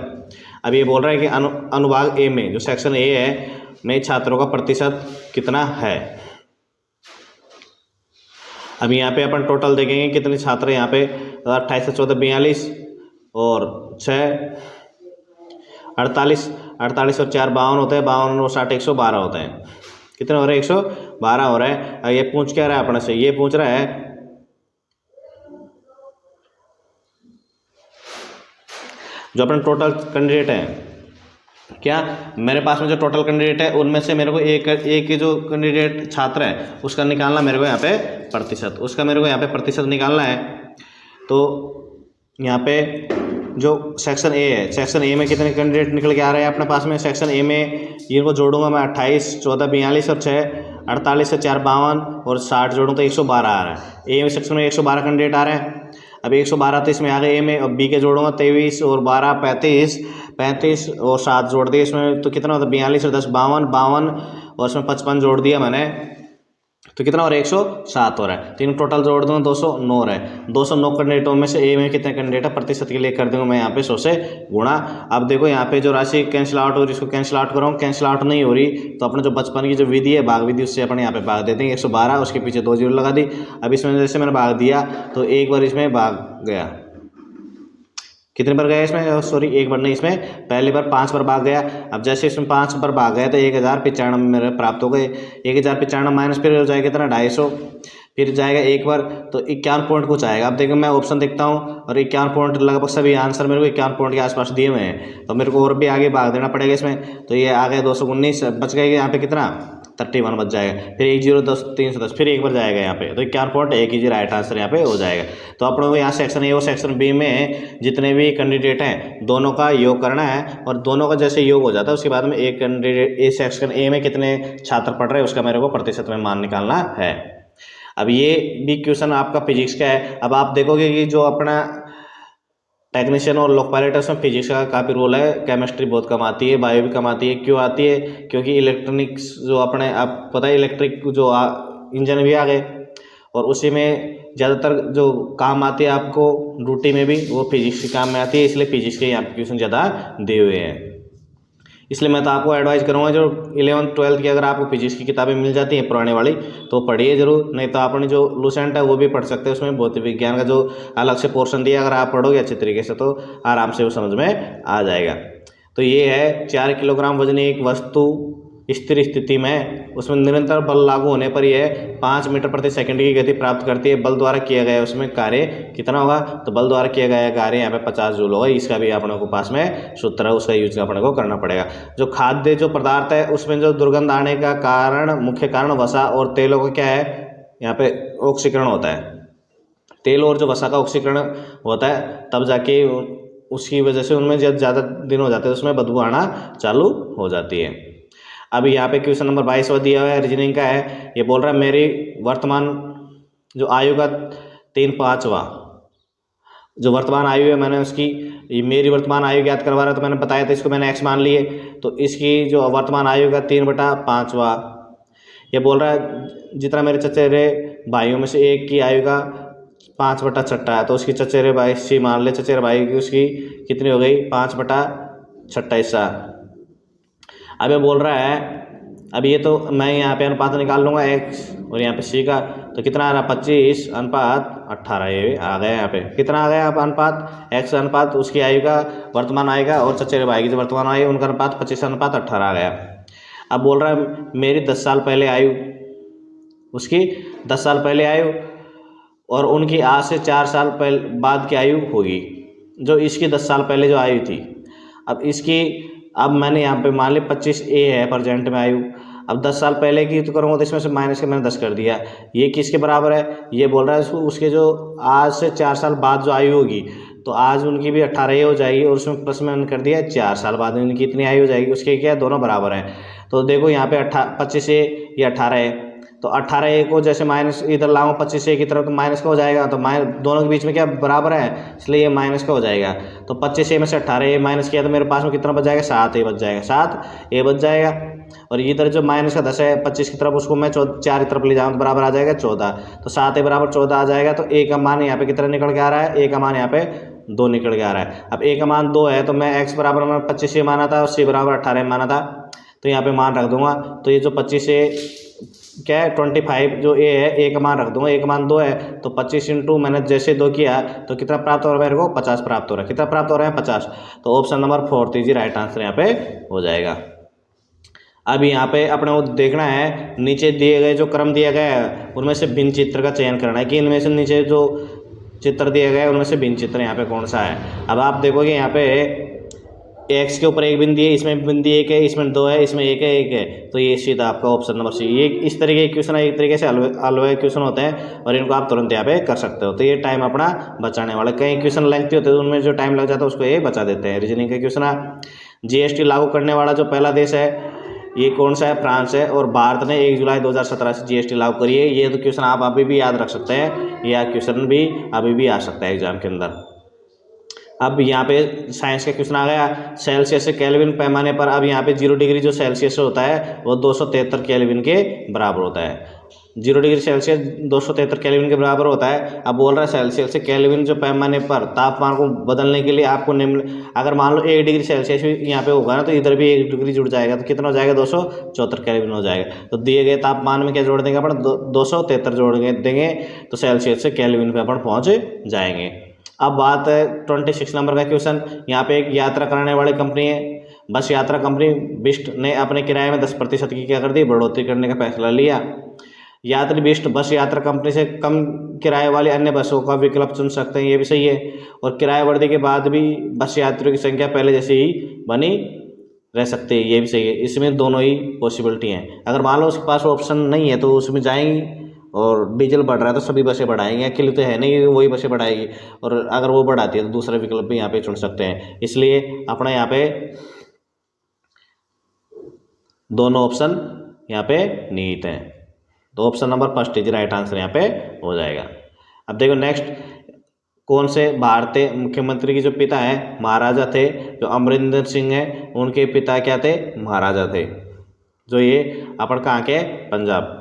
अब ये बोल रहा है कि अनुभाग ए में जो सेक्शन ए है में छात्रों का प्रतिशत कितना है। अब यहाँ पे अपन टोटल देखेंगे कितने छात्र यहाँ पे 28 से 14 42 और 6 48 48 और 4 52 होते हैं, 52 और 60 112 होते हैं। कितने हो रहे हैं? 112 हो रहे हैं। अब ये पूछ क्या रहा है अपने से? ये पूछ रहा है जो अपने टोटल कैंडिडेट हैं, क्या मेरे पास में जो टोटल कैंडिडेट है उनमें से मेरे को एक जो कैंडिडेट छात्र है उसका निकालना मेरे को यहाँ पे प्रतिशत, उसका मेरे को यहाँ पे प्रतिशत निकालना है। तो यहाँ पे जो सेक्शन ए है, सेक्शन ए में कितने कैंडिडेट निकल के आ रहे हैं अपने पास में। सेक्शन ए में इनको जोड़ूंगा मैं 28, 14, 42 और 6 48 से 4 52 और 60 जोड़ूँ तो 112 आ रहा है। ए में सेक्शन में 112 कैंडिडेट आ रहे हैं। अब 112 तो इसमें आ गए ए में, और बी के जोड़ूंगा 23 और 12 35, 35 और 7 जोड़ दिए इसमें तो कितना होता है 42 और 10 52, 52 और इसमें 55 जोड़ दिया मैंने तो कितना और 107 हो रहा है। तो इन टोटल जोड़ दूंगा 209 है। 209 कैंडिडेटों में से ए में कितने कैंडिडेट है प्रतिशत के लिए कर दूंगा मैं यहाँ पे 100 से गुणा। अब देखो यहाँ पे जो राशि कैंसिल आउट हो रही है इसको कैंसिल आउट कर रहा हूँ, कैंसिल आउट नहीं हो रही तो अपने जो बचपन की जो विधि है भाग विधि उससे अपने यहाँ पे भाग देते हैं। 112 उसके पीछे 2 जीरो लगा दी। अब इसमें जैसे मैंने भाग दिया तो एक बार इसमें भाग गया, कितने बार गया इसमें, सॉरी एक बार नहीं, इसमें पहली बार 5 बार भाग गया। अब जैसे इसमें 5 बार भाग गया तो 1095 मेरे प्राप्त हो गए। 1095 माइनस फिर हो जाएगा कितना 250, फिर जाएगा एक बार तो 51 पॉइंट कुछ आएगा। अब देखो मैं ऑप्शन देखता हूँ और 51 पॉइंट लगभग सभी आंसर मेरे को 51 पॉइंट के आसपास दिए हुए हैं तो मेरे को और भी आगे भाग देना पड़ेगा इसमें। तो ये आ गया 219, बच गए यहाँ पे कितना 31 बच जाएगा। फिर 1010 310 फिर एक बार जाएगा यहाँ पे तो 51 पॉइंट एक ही राइट आंसर यहाँ पे हो जाएगा। तो अपने को यहाँ सेक्शन ए और सेक्शन बी में जितने भी कैंडिडेट हैं दोनों का योग करना है और दोनों का जैसे योग हो जाता है उसके बाद में एक कैंडिडेट ए सेक्शन ए में कितने छात्र पढ़ रहे हैं उसका मेरे को प्रतिशत में मान निकालना है। अब ये भी क्वेश्चन आपका फिजिक्स का है। अब आप देखोगे कि जो अपना टेक्नीशियन और लोक पायलट है उसमें फिजिक्स का काफ़ी रोल है, केमिस्ट्री बहुत कम आती है, बायो भी कम आती है। क्यों आती है, क्योंकि इलेक्ट्रॉनिक्स जो अपने आप पता है इलेक्ट्रिक जो इंजन भी आ गए और उसी में ज़्यादातर जो काम आती है आपको ड्यूटी में भी वो फिजिक्स के काम में आती है, इसलिए फिजिक्स के यहाँ पे क्वेश्चन ज़्यादा दिए हुए हैं। इसलिए मैं तो आपको एडवाइस करूँगा जो 11th 12th की अगर आपको फिजिक्स की किताबें मिल जाती हैं पुराने वाली तो पढ़िए ज़रूर, नहीं तो आपने जो लूसेंट है वो भी पढ़ सकते हैं। उसमें भौतिक विज्ञान का जो अलग से पोर्शन दिया अगर आप पढ़ोगे अच्छे तरीके से तो आराम से वो समझ में आ जाएगा। तो ये है 4 किलोग्राम वजनी एक वस्तु स्थिर स्थिति में उसमें निरंतर बल लागू होने पर यह 5 मीटर प्रति सेकंड की गति प्राप्त करती है। बल द्वारा किया गया उसमें कार्य कितना होगा, तो बल द्वारा किया गया कार्य यहाँ पे 50 जूल होगा। इसका भी अपने को पास में सूत्र है, उसका यूज अपने को करना पड़ेगा। जो खाद्य जो पदार्थ है उसमें जो दुर्गंध आने का कारण मुख्य कारण वसा और तेलों का क्या है, यहाँ पे ऑक्सीकरण होता है। तेल और जो वसा का ऑक्सीकरण होता है तब जाके उसकी वजह से उनमें जब ज़्यादा दिन हो जाते हैं उसमें बदबू आना चालू हो जाती है। अब यहाँ पे क्वेश्चन नंबर 22 दिया हुआ है, रीजनिंग का है। ये बोल रहा है मेरी वर्तमान जो आयु का 3/5वां जो वर्तमान आयु है मैंने उसकी ये मेरी वर्तमान आयु ज्ञात करवा रहा है तो मैंने बताया था इसको मैंने x मान लिए। तो इसकी जो वर्तमान आयु का 3/5वां ये बोल रहा है जितना मेरे चचेरे भाइयों में से एक की आयु का 5/6 है तो उसकी चचेरे भाई सी मान ले, चचेरे भाई की उसकी कितनी हो गई 5/6 हिस्सा। अब ये बोल रहा है, अब ये तो मैं यहाँ पे अनुपात निकाल लूँगा x और यहाँ पे c का तो कितना आ रहा 25/18 ये आ गया। यहाँ पे कितना आ गया आप अनुपात x अनुपात उसकी आयु का वर्तमान आएगा और चचेरे भाई की जो वर्तमान आयु उनका अनुपात 25/18 आ गया। अब बोल रहा है मेरी 10 साल पहले आयु उसकी 10 साल पहले आयु और उनकी आज से 4 साल पहले बाद की आयु होगी जो इसकी 10 साल पहले जो आयु थी। अब इसकी अब मैंने यहाँ पे मान ली 25A है प्रेजेंट में आयु। अब 10 साल पहले की तो करूँगा तो इसमें से माइनस के मैंने 10 कर दिया। ये किसके बराबर है, ये बोल रहा है उसके जो आज से 4 साल बाद जो आयु होगी तो आज उनकी भी 18 हो जाएगी और उसमें प्लस मैंने कर दिया 4 साल बाद उनकी इतनी आयु हो जाएगी, उसके क्या दोनों बराबर हैं। तो देखो यहाँ पे 25A ये 18 है तो 18A को जैसे माइनस इधर लाऊँ 25A की तरफ तो माइनस का हो जाएगा तो दोनों के बीच में क्या बराबर है इसलिए ये माइनस का हो जाएगा। तो 25A में से 18A माइनस किया तो मेरे पास में कितना बच जाएगा 7A बच जाएगा, 7A बच जाएगा। और इधर जो माइनस का 10 है 25 की तरफ उसको मैं 4 की तरफ ले जाऊँ तो बराबर आ जाएगा 14। तो 7A बराबर 14 आ जाएगा। तो A का मान यहाँ पे कितना निकल के आ रहा है, A का मान यहाँ पे 2 निकल के आ रहा है। अब A का मान 2 है तो मैं x बराबर मैं 25A माना था और c बराबर 18 माना था तो यहाँ पे मान रख दूंगा। तो ये जो 25A क्या है 25 जो A है A का मान रख दूंगा, A का मान 2 है तो 25 इंटू मैंने जैसे 2 किया तो कितना प्राप्त हो रहा है मेरे को 50 प्राप्त हो रहा है। कितना प्राप्त हो रहा है 50। तो option number 4 easy right answer यहाँ पे हो जाएगा। अब यहाँ पे अपने को देखना है नीचे दिए गए जो क्रम दिया गया है उनमें से भिन्न चित्र का चयन करना है कि इनमें से नीचे जो चित्र दिए गए उनमें से भिन्न चित्र यहाँ पे कौन सा है। अब आप देखोगे यहाँ पे एक्स के ऊपर एक बिंदी है, इसमें बिंदी एक है, इसमें दो है, इसमें एक है, तो ये सीधा आपका ऑप्शन नंबर सी। ये इस तरीके के क्वेश्चन एक तरीके से अलवे क्वेश्चन होते हैं और इनको आप तुरंत यहाँ पे कर सकते हो। तो ये टाइम अपना बचाने वाला। कई क्वेश्चन लेंथी होते हैं तो उनमें जो टाइम लग जाता है उसको ये बचा देते हैं। रीजनिंग का क्वेश्चन। जीएसटी लागू करने वाला जो पहला देश है ये कौन सा है? फ्रांस है। और भारत ने 1 जुलाई 2017 से जीएसटी लागू करी है। ये तो क्वेश्चन आप अभी भी याद रख सकते हैं, यह क्वेश्चन भी अभी भी आ सकता है एग्जाम के अंदर। अब यहाँ पे साइंस का क्वेश्चन आ गया, सेल्सियस से केल्विन पैमाने पर। अब यहाँ पे 0 डिग्री जो सेल्सियस होता है वो 273 केल्विन के बराबर होता है। 0 डिग्री सेल्सियस 273 केल्विन के बराबर होता है। अब बोल रहा है सेल्सियस से केल्विन जो पैमाने पर तापमान को बदलने के लिए आपको निम्न, अगर मान लो 1 डिग्री सेल्सियस यहाँ पे होगा ना तो इधर भी 1 डिग्री जुड़ जाएगा, तो कितना हो जाएगा? 274 केल्विन हो जाएगा। तो दिए गए तापमान में क्या जोड़ देंगे अपन? 273 जोड़ देंगे तो सेल्सियस से केल्विन पे अपन पहुँच जाएंगे। अब बात है 26 नंबर का क्वेश्चन। यहाँ पे एक यात्रा कराने वाली कंपनी है, बस यात्रा कंपनी बिस्ट ने अपने किराए में 10% की क्या कर दी? बढ़ोतरी करने का फैसला लिया। यात्री बिस्ट बस यात्रा कंपनी से कम किराए वाली अन्य बसों का विकल्प चुन सकते हैं, ये भी सही है। और किराया बढ़ने के बाद भी बस यात्रियों की संख्या पहले जैसे ही बनी रह सकती है, ये भी सही है। इसमें दोनों ही पॉसिबिलिटी हैं। अगर मान लो उसके पास ऑप्शन नहीं है तो उसमें जाएंगी, और डीजल बढ़ रहा है तो सभी बसें बढ़ाएंगे, अकेले तो है नहीं वही बसें बढ़ाएगी। और अगर वो बढ़ाती है तो दूसरा विकल्प भी यहाँ पे चुन सकते हैं। इसलिए अपना यहाँ पे दोनों ऑप्शन यहाँ पे निहित हैं। तो option number first is right answer यहाँ पे हो जाएगा। अब देखो नेक्स्ट, कौन से भारतीय मुख्यमंत्री के जो पिता हैं महाराजा थे? जो अमरिंदर सिंह है उनके पिता क्या थे? महाराजा थे। जो ये अपन कहाँ के? पंजाब।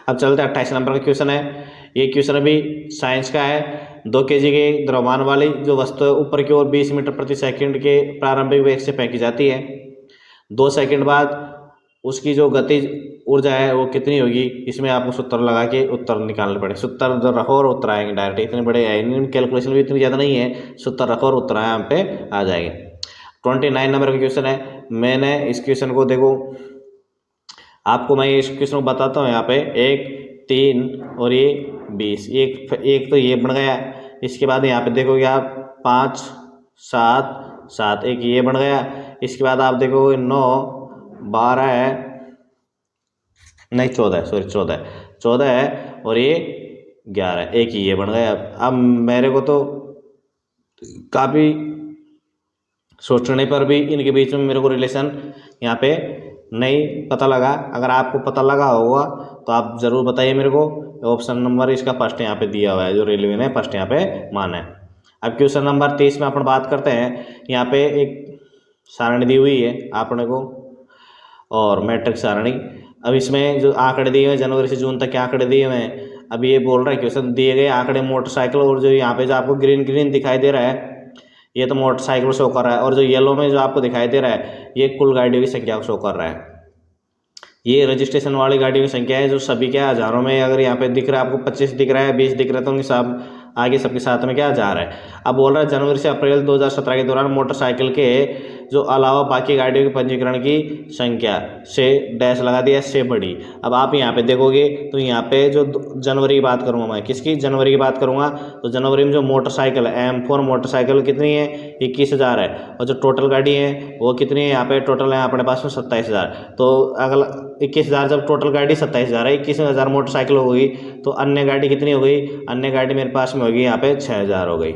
अब चलते 28 नंबर का क्वेश्चन है। ये क्वेश्चन भी साइंस का है। 2 kg के द्रव्यमान वाली जो वस्तु है ऊपर की ओर 20 मीटर प्रति सेकंड के प्रारंभिक वेग से फेंकी जाती है। 2 सेकंड बाद उसकी जो गतिज ऊर्जा है वो कितनी होगी? इसमें आपको सूत्र लगा के उत्तर निकालने पड़े। सूत्र रखो और उत्तर आएंगे डायरेक्ट, इतने बड़े आएंगे, कैलकुलेशन भी इतनी ज़्यादा नहीं है। सूत्र रखो और उत्तर यहाँ पे आ जाएंगे। 29 नंबर का क्वेश्चन है। मैंने इस क्वेश्चन को देखो, आपको मैं इस क्वेश्चन को बताता हूँ। यहाँ पे 1, 3 और ये 20, एक तो ये बन गया। इसके बाद यहाँ पे देखोगे आप 5, 7, 7, एक ये बन गया। इसके बाद आप देखोगे 9, 12 है, नहीं 14, सॉरी 14 है, और ये 11, एक ही ये बन गया। अब मेरे को तो काफ़ी सोचने पर भी इनके बीच में मेरे को रिलेशन यहाँ पे नहीं पता लगा। अगर आपको पता लगा होगा तो आप ज़रूर बताइए मेरे को। ऑप्शन नंबर इसका फर्स्ट यहाँ पे दिया हुआ है, जो रेलवे ने फर्स्ट यहाँ पे माना है। अब क्वेश्चन नंबर 30 में अपन बात करते हैं। यहाँ पे एक सारणी दी हुई है आपने को, और मैट्रिक सारणी। अब इसमें जो आंकड़े दिए हुए जनवरी से जून तक के आंकड़े दिए हुए हैं। अब ये बोल रहा है क्वेश्चन, दिए गए आंकड़े मोटरसाइकिल, और जो यहाँ पे जो आपको ग्रीन ग्रीन दिखाई दे रहा है ये तो मोटरसाइकिल शो कर रहा है, और जो येलो में जो आपको दिखाई दे रहा है ये कुल गाड़ियों की संख्या को शो कर रहा है। ये रजिस्ट्रेशन वाली गाड़ियों की संख्या है जो सभी क्या हज़ारों में, अगर यहाँ पे दिख रहा है आपको 25 दिख रहा है, 20 दिख रहा है, तो उनके साथ आगे सबके साथ में क्या जा रहा है। अब बोल रहा है जनवरी से अप्रैल 2017 के दौरान मोटरसाइकिल के जो अलावा बाकी गाड़ियों के पंजीकरण की संख्या से डैश लगा दिया, से बढ़ी। अब आप यहाँ पे देखोगे तो यहाँ पे जो जनवरी की बात करूँगा मैं, किसकी? जनवरी की बात करूँगा तो जनवरी में जो मोटरसाइकिल है M4 मोटरसाइकिल कितनी है? 21,000 है। और जो टोटल गाड़ी है वो कितनी है? यहाँ पे टोटल है अपने पास में 27,000। तो अगला 21,000, जब टोटल गाड़ी 27,000 है, 21,000 मोटरसाइकिल हो गई, तो अन्य गाड़ी कितनी हो गई? अन्य गाड़ी मेरे पास में होगी यहाँ पे 6,000 हो गई।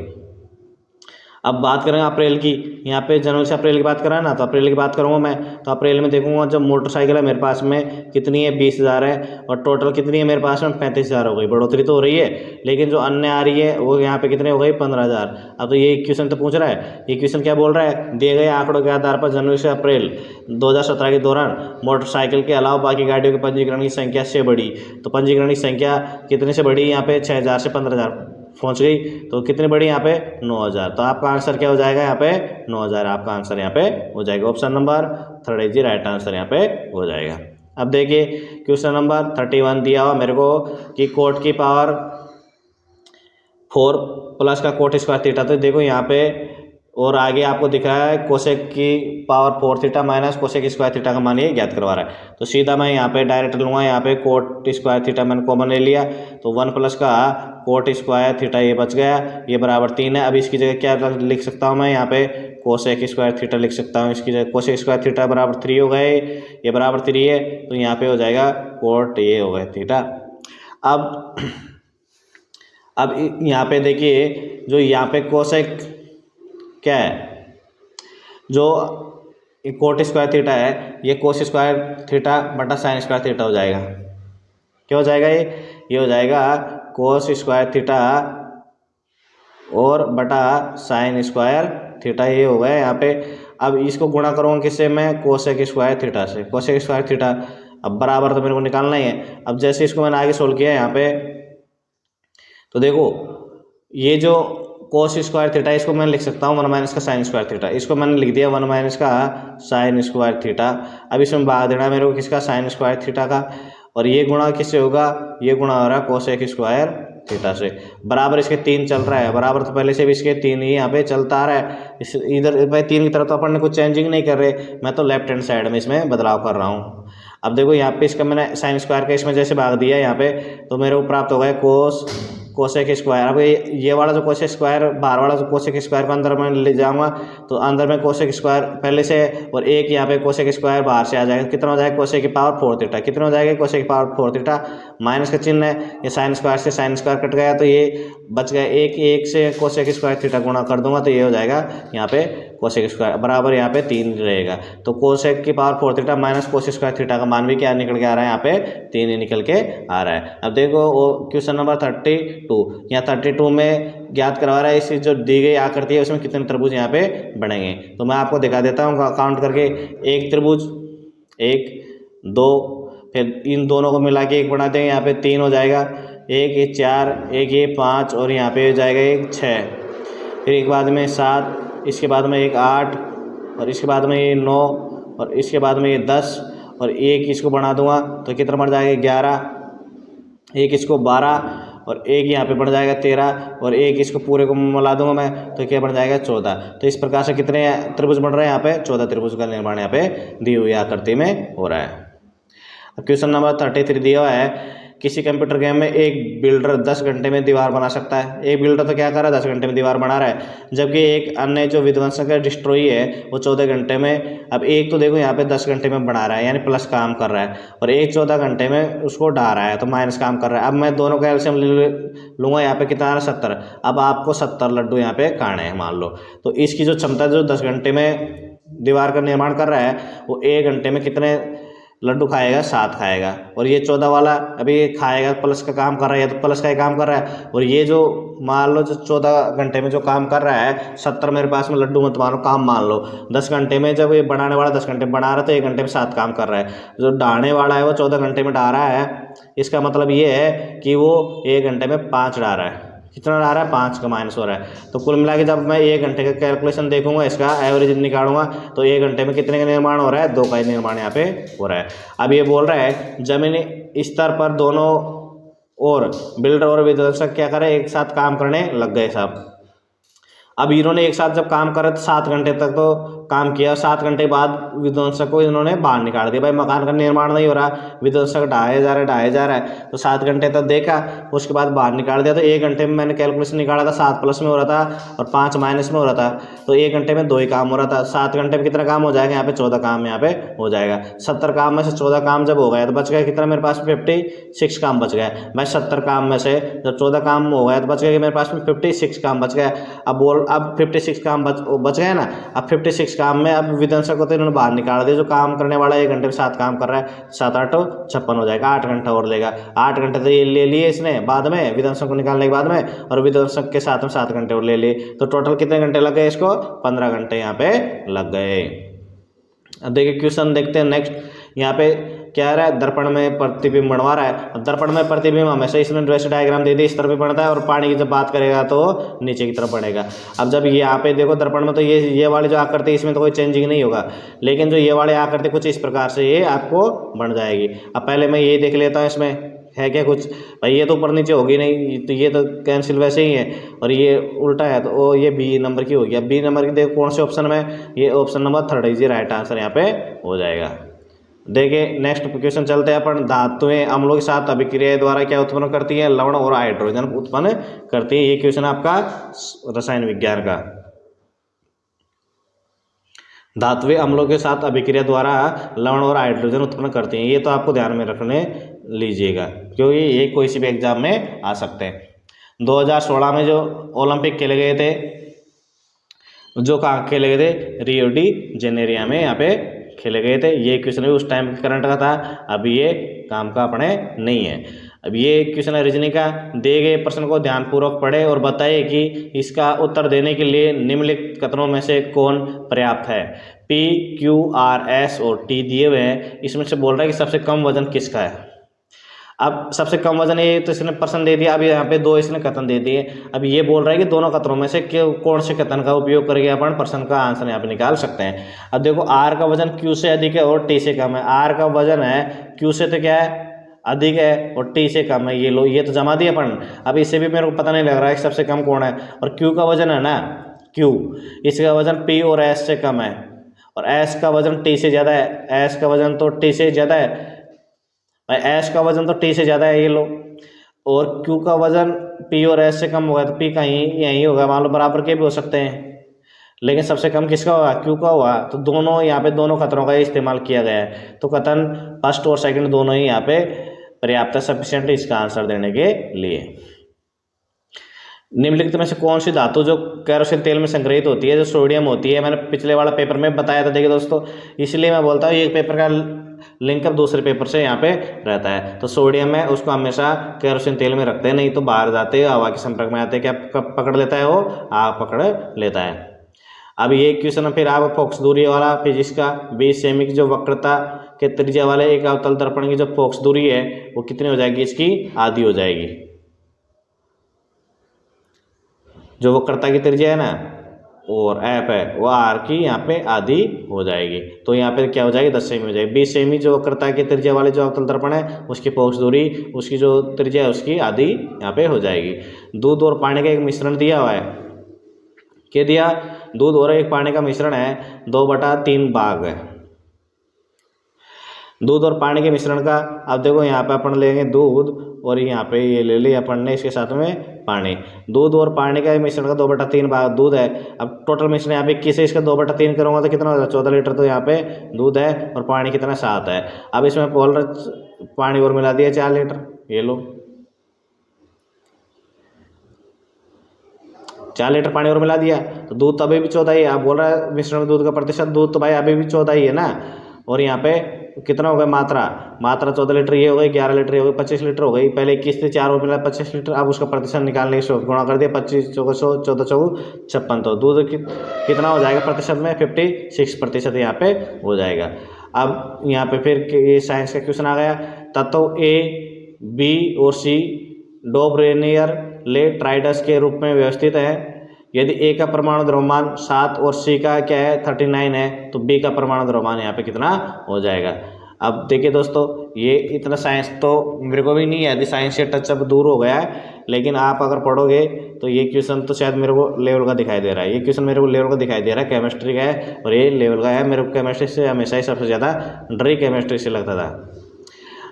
अब बात करें अप्रैल की, यहाँ पे जनवरी से अप्रैल की बात करा ना, तो अप्रैल की बात करूँगा मैं, तो अप्रैल में देखूंगा जब मोटरसाइकिल है मेरे पास में कितनी है? 20,000 है, और टोटल कितनी है मेरे पास में? 35,000 हो गई। बढ़ोतरी तो हो रही है, लेकिन जो अन्य आ रही है वो यहाँ पे कितने हो गई? 15,000। अब तो ये क्वेश्चन तो पूछ रहा है, ये क्वेश्चन क्या बोल रहा है? दिए गए आंकड़ों के आधार पर जनवरी से अप्रैल 2017 के दौरान मोटरसाइकिल के अलावा बाकी गाड़ियों के पंजीकरण की संख्या से बढ़ी। तो पंजीकरण की संख्या कितने से बढ़ी? यहाँ पे 6,000 से 15,000 पहुंच गई। तो कितनी बढ़ी? यहाँ पे 9,000। तो आपका आंसर क्या हो जाएगा? यहाँ पे 9,000 आपका आंसर यहाँ पे हो जाएगा। Option number 3 is right answer यहाँ पे हो जाएगा। अब देखिए क्वेश्चन नंबर 31 दिया हुआ मेरे को कि कोट की पावर 4 प्लस का कोट स्क्वायर थीटा। तो देखो यहाँ पे और आगे आपको दिख रहा है कोसेक की power 4 theta minus cosec square theta का मान ये ज्ञात करवा रहा है। तो सीधा मैं यहाँ पे डायरेक्ट लूँगा, यहाँ पे कोट स्क्वायर थीटा मैंने कॉमन ले लिया, तो 1 प्लस का कोट स्क्वायर थीटा ये बच गया, ये बराबर 3 है। अब इसकी जगह क्या लिख सकता हूँ मैं, यहाँ पे कोसेक स्क्वायर थीटा लिख सकता हूँ, इसकी जगह कोसेक स्क्वायर थीटा बराबर 3 हो गए, ये बराबर 3 है, तो यहाँ पे हो जाएगा कोट ये हो गया थीटा। अब यहाँ पे देखिए, जो यहाँ पे कोसेक क्या है, जो कोट स्क्वायर थीटा है ये कोस स्क्वायर थीटा बटा साइन स्क्वायर थीटा हो जाएगा। क्या हो जाएगा ये हो जाएगा कोस स्क्वायर थीटा और बटा साइन स्क्वायर थीटा, ये हो गया यहाँ पे। अब इसको गुणा करूँगा किससे मैं, कोसेक स्क्वायर थीटा से, कोसेक स्क्वायर थीटा। अब बराबर तो मेरे को निकालना ही है। अब जैसे इसको मैंने आगे सोल्व किया यहाँ पे, तो देखो ये जो कोस स्क्वायर थीटा इसको मैं लिख सकता हूँ 1 माइनस का साइन स्क्वायर थीटा, इसको मैंने लिख दिया 1 माइनस का साइन स्क्वायर थीटा। अब इसमें भाग देना मेरे को किसका, साइन स्क्वायर थीटा का, और ये गुणा किससे होगा, ये गुणा हो रहा है कोसेक स्क्वायर थीटा से। बराबर इसके 3 चल रहा है, बराबर तो पहले से भी इसके 3 ही यहाँ पे चलता आ रहा है। इस इधर भाई 3 की तरफ तो अपन ने कुछ चेंजिंग नहीं कर रहे, मैं तो लेफ्ट हैंड साइड में इसमें बदलाव कर रहा हूँ। अब देखो यहाँ पे इसका मैंने साइन स्क्वायर का इसमें जैसे भाग दिया यहाँ पे, तो मेरे को प्राप्त हो गया कोसेक स्क्वायर। अब ये वाला जो कोसेक स्क्वायर, बाहर वाला जो कोसेक स्क्वायर को अंदर में ले जाऊंगा, तो अंदर में कोसेक स्क्वायर पहले से और एक यहाँ पे कोसेक स्क्वायर बाहर से आ जाएगा। कितना हो जाएगा, कोसेक की पावर 4 थीटा। कितना हो जाएगा, कोसेक की पावर 4 थीटा, माइनस का चिन्ह है, ये साइन स्क्वायर से साइन स्क्वायर कट गया, तो ये बच गया एक से कोसेक स्क्वायर थीटा गुणा कर दूंगा, तो ये हो जाएगा यहाँ पे कोसेक स्क्वायर बराबर यहाँ पे 3 रहेगा। तो कोसेक की power 4 theta minus cosec square theta का मान भी क्या निकल के आ रहा है, यहाँ पे 3 ही निकल के आ रहा है। अब देखो क्वेश्चन नंबर 32, यहाँ 32 में ज्ञात करवा रहा है इस जो दी गई आकृति है उसमें कितने त्रिभुज यहाँ पे बनेंगे। तो मैं आपको दिखा देता हूँ काउंट करके, एक त्रिभुज, 1 2, फिर इन दोनों को मिला के एक बना देंगे, यहाँ पे 3 हो जाएगा, एक ये 4, एक ये 5 और यहाँ पे हो जाएगा एक 6, फिर एक बाद में 7, इसके बाद में एक 8 और इसके बाद में ये 9 और इसके बाद में ये 10 और एक इसको बना दूंगा तो कितना बढ़ जाएगा 11, एक इसको 12 और एक यहाँ पे बढ़ जाएगा 13 और एक इसको पूरे को मिला दूंगा मैं तो क्या बढ़ जाएगा 14। तो इस प्रकार से कितने त्रिभुज बन रहे हैं यहाँ पे, 14 त्रिभुज का निर्माण यहाँ पे दी हुई आकृति में हो रहा है। अब क्वेश्चन नंबर 33 दिया हुआ है, किसी कंप्यूटर गेम में एक बिल्डर 10 घंटे में दीवार बना सकता है। एक बिल्डर तो क्या कर रहा है, 10 घंटे में दीवार बना रहा है, जबकि एक अन्य जो विध्वंसक है डिस्ट्रॉय है वो 14 घंटे में। अब एक तो देखो यहाँ पे 10 घंटे में बना रहा है यानी प्लस काम कर रहा है, और एक 14 घंटे में उसको ढा रहा है तो माइनस काम कर रहा है। अब मैं दोनों का एलसीएम लूँगा, यहाँ पे कितना आ रहा है 70। अब आपको 70 लड्डू यहाँ पे खाने हैं मान लो, तो इसकी जो क्षमता जो 10 घंटे में दीवार का निर्माण कर रहा है वो 1 घंटे में कितने लड्डू खाएगा, 7 खाएगा। और ये 14 वाला अभी खाएगा, प्लस का काम कर रहा है तो प्लस का ही काम कर रहा है। और ये जो मान लो जो 14 घंटे में जो काम कर रहा है, 70 मेरे पास में लड्डू मत मानो, काम मान लो 10 घंटे में, जब ये बनाने वाला 10 घंटे में बना रहा है तो 1 घंटे में 7 काम कर रहा है। जो डालने वाला है वो 14 घंटे में डा रहा है, इसका मतलब ये है कि वो 1 घंटे में 5 डा रहा है। कितना आ रहा है, 5 का माइनस हो रहा है। तो कुल मिला के जब मैं 1 घंटे का कैलकुलेशन देखूंगा, इसका एवरेज निकालूंगा तो 1 घंटे में कितने का निर्माण हो रहा है, 2 का ही निर्माण यहाँ पे हो रहा है। अब ये बोल रहा है जमीनी स्तर पर दोनों और बिल्डर और विध्वंसक क्या करे, एक साथ काम करने लग गए साहब। अब इन्होंने एक साथ जब काम करे तो 7 घंटे तक तो काम किया, 7 घंटे बाद विध्वंसक को इन्होंने बाहर निकाल दिया। भाई मकान का निर्माण नहीं हो रहा, विध्वंसक ढाया जा रहा है, तो 7 घंटे तक देखा, उसके बाद बाहर निकाल दिया। तो 1 घंटे में मैंने कैलकुलेशन निकाला था 7 प्लस में हो रहा था और 5 माइनस में हो रहा था, तो 1 घंटे में 2 ही काम हो रहा था। 7 घंटे में कितना काम हो जाएगा, यहाँ पे 14 काम यहाँ पे हो जाएगा। 70 काम में से 14 काम जब हो गया तो बच गया कितना मेरे पास, 56 काम बच गया। भाई 70 काम में से जब 14 काम हो गया तो बच गया कि मेरे पास में 56 काम बच गया। अब 56 काम बच गए ना। अब 56 काम में अब विध्वंसक को तो इन्होंने बाहर निकाल दिया, जो काम करने वाला 1 घंटे में 7 काम कर रहा है, 7 8 56 हो जाएगा, 8 घंटा और लेगा। 8 घंटे तो ये ले लिए इसने बाद में, विध्वंसक को निकालने के बाद में, और विध्वंसक के साथ में 7 घंटे और ले लिए, तो टोटल कितने घंटे लग गए इसको, 15 घंटे यहाँ पे लग गए। अब देखिए क्वेश्चन देखते हैं नेक्स्ट। यहाँ पे क्या रहा है, दर्पण में प्रतिबिंब बनवा रहा है। दर्पण में प्रतिबिंब हमेशा इसने वैसे डायग्राम दे दी, इस तरफ भी बनता है, और पानी की जब बात करेगा तो नीचे की तरफ बढ़ेगा। अब जब यहाँ पे देखो दर्पण में तो ये वाली जो आकृति है इसमें तो कोई चेंजिंग नहीं होगा, लेकिन जो ये वाली आकृति कुछ इस प्रकार से ये आपको बन जाएगी। अब पहले मैं ये देख लेता हूँ इसमें, है क्या कुछ भाई, ये तो ऊपर नीचे होगी नहीं, तो ये तो कैंसिल वैसे ही है, और ये उल्टा है तो ये बी नंबर की होगी। अब बी नंबर की देखो कौन से ऑप्शन में, ये option number 3 is right answer यहाँ पे हो जाएगा। देखिए नेक्स्ट क्वेश्चन चलते हैं अपन। धातुएं अम्लों के साथ अभिक्रिया द्वारा क्या उत्पन्न करती है, लवण और हाइड्रोजन उत्पन्न करती है। ये क्वेश्चन आपका रसायन विज्ञान का। धातुएं अम्लों के साथ अभिक्रिया द्वारा लवण और हाइड्रोजन उत्पन्न करती हैं, ये तो आपको ध्यान में रखने लीजिएगा क्योंकि ये कोई सी भी एग्जाम में आ सकते हैं। 2016 में जो ओलंपिक खेले गए थे, जो कहाँ खेले गए थे, रियो डी जेनेरिया में यहाँ पे खेले गए थे। ये क्वेश्चन भी उस टाइम करंट का था, अब ये काम का अपने नहीं है। अब ये क्वेश्चन है रीजनिंग का। दिए गए प्रश्न को ध्यानपूर्वक पढ़े और बताइए कि इसका उत्तर देने के लिए निम्नलिखित कथनों में से कौन पर्याप्त है। P, Q, R, S और T दिए हुए हैं, इसमें से बोल रहा है कि सबसे कम वजन किसका है। अब सबसे कम वजन ये तो इसने प्रश्न दे दिया, अभी यहाँ पे 2 इसने कथन दे दिए। अब ये बोल रहा है कि दोनों कथनों में से कौन से कथन का उपयोग करके अपन प्रश्न का आंसर यहाँ पे निकाल सकते हैं। अब देखो R का वजन Q से अधिक है और T से कम है। R का वजन है Q से तो क्या है अधिक है और T से कम है। ये लो, ये तो जमा दिया अपन। अब इससे भी मेरे को पता नहीं लग रहा है कि सबसे कम कौन है। और Q का वजन है ना Q, इसका वजन P और S से कम है, और S का वजन T से ज़्यादा है। S का वजन तो T से ज़्यादा है भाई, S का वजन तो T से ज़्यादा है, ये लो। और Q का वजन P और S से कम होगा तो P कहीं यहीं होगा, मान लो बराबर के भी हो सकते हैं, लेकिन सबसे कम किसका होगा, Q का होगा। तो दोनों यहाँ पे दोनों कथनों का इस्तेमाल किया गया है, तो कथन फर्स्ट और सेकंड दोनों ही यहाँ पे पर्याप्त है, सफिशिएंट इसका आंसर देने के लिए। निम्नलिखित में से कौन सी धातु जो कैरोसिन तेल में संग्रहित होती है, जो सोडियम होती है, मैंने पिछले वाला पेपर में बताया था। देखिए दोस्तों, इसलिए मैं बोलता हूँ एक पेपर का लिंक अब दूसरे पेपर से यहाँ पे रहता है। तो सोडियम है उसको हमेशा कैरोसिन तेल में रखते हैं, नहीं तो बाहर जाते हवा के संपर्क में आते क्या पकड़ लेता है, वो आग पकड़ लेता है। अब ये क्वेश्चन फिर आप फोकस दूरी वाला फिजिक्स का 20 सेमी की जो वक्रता के त्रिज्या वाले एक अवतल दर्पण की जो फोकस दूरी है वो कितनी हो जाएगी, इसकी आधी हो जाएगी। जो वक्रता की त्रिज्या है ना और एफ है वो आर की यहाँ पे आधी हो जाएगी, तो यहाँ पे क्या हो जाएगी 10 सेमी हो जाएगी। 20 सेमी जो वक्रता की त्रिज्या वाले जो अवतल दर्पण है उसकी फोकस दूरी, उसकी जो त्रिज्या है उसकी आधी यहाँ पे हो जाएगी। दूध और पानी का एक मिश्रण दिया हुआ है, क्या दिया, दूध और एक पानी का मिश्रण है, 2/3 भाग है दूध और पानी के मिश्रण का। अब देखो यहाँ पे अपन लेंगे दूध और यहाँ पे ये ले लिया अपन ने, इसके साथ में पानी। दूध और पानी का मिश्रण का 2/3 भाग दूध है। अब टोटल मिश्रण यहाँ पे 21 है, इसका 2/3 करूँगा तो कितना होगा 14 लीटर। तो यहाँ पे दूध है और पानी कितना 7 है। अब इसमें बोल रहा पानी और मिला दिया 4 लीटर, ये लो 4 लीटर पानी और मिला दिया, तो दूध तो अभी भी 14 ही है। आप बोल रहा है मिश्रण में दूध का प्रतिशत, दूध तो भाई अभी भी 14 ही है ना। और यहाँ पे कितना हो गया मात्रा 14 लीटर, ये हो गई 11 लीटर, ये हो गई 25 लीटर हो गई। पहले 21 से 4 और मिला 25 लीटर। अब उसका प्रतिशत निकालने के गुणा कर दिया, 25 × 100 14 × 56, तो दूध कितना हो जाएगा प्रतिशत में 56% यहाँ पे हो जाएगा। अब यहाँ पे फिर ये साइंस का क्वेश्चन आ गया। तत्व A, B और C डोब्रेनियर ले ट्राइडस के रूप में व्यवस्थित है। यदि A का परमाणु द्रव्यमान 7 और C का क्या है 39 है, तो B का परमाणु द्रव्यमान यहाँ पे कितना हो जाएगा। अब देखिए दोस्तों, ये इतना साइंस तो मेरे को भी नहीं है, यदि साइंस से टच अब दूर हो गया है, लेकिन आप अगर पढ़ोगे तो ये क्वेश्चन तो शायद मेरे को लेवल का दिखाई दे रहा है। ये क्वेश्चन मेरे को लेवल का दिखाई दे रहा है, केमिस्ट्री का है और ये लेवल का है। मेरे को केमिस्ट्री से हमेशा ही सबसे ज़्यादा डर ही केमिस्ट्री से लगता था।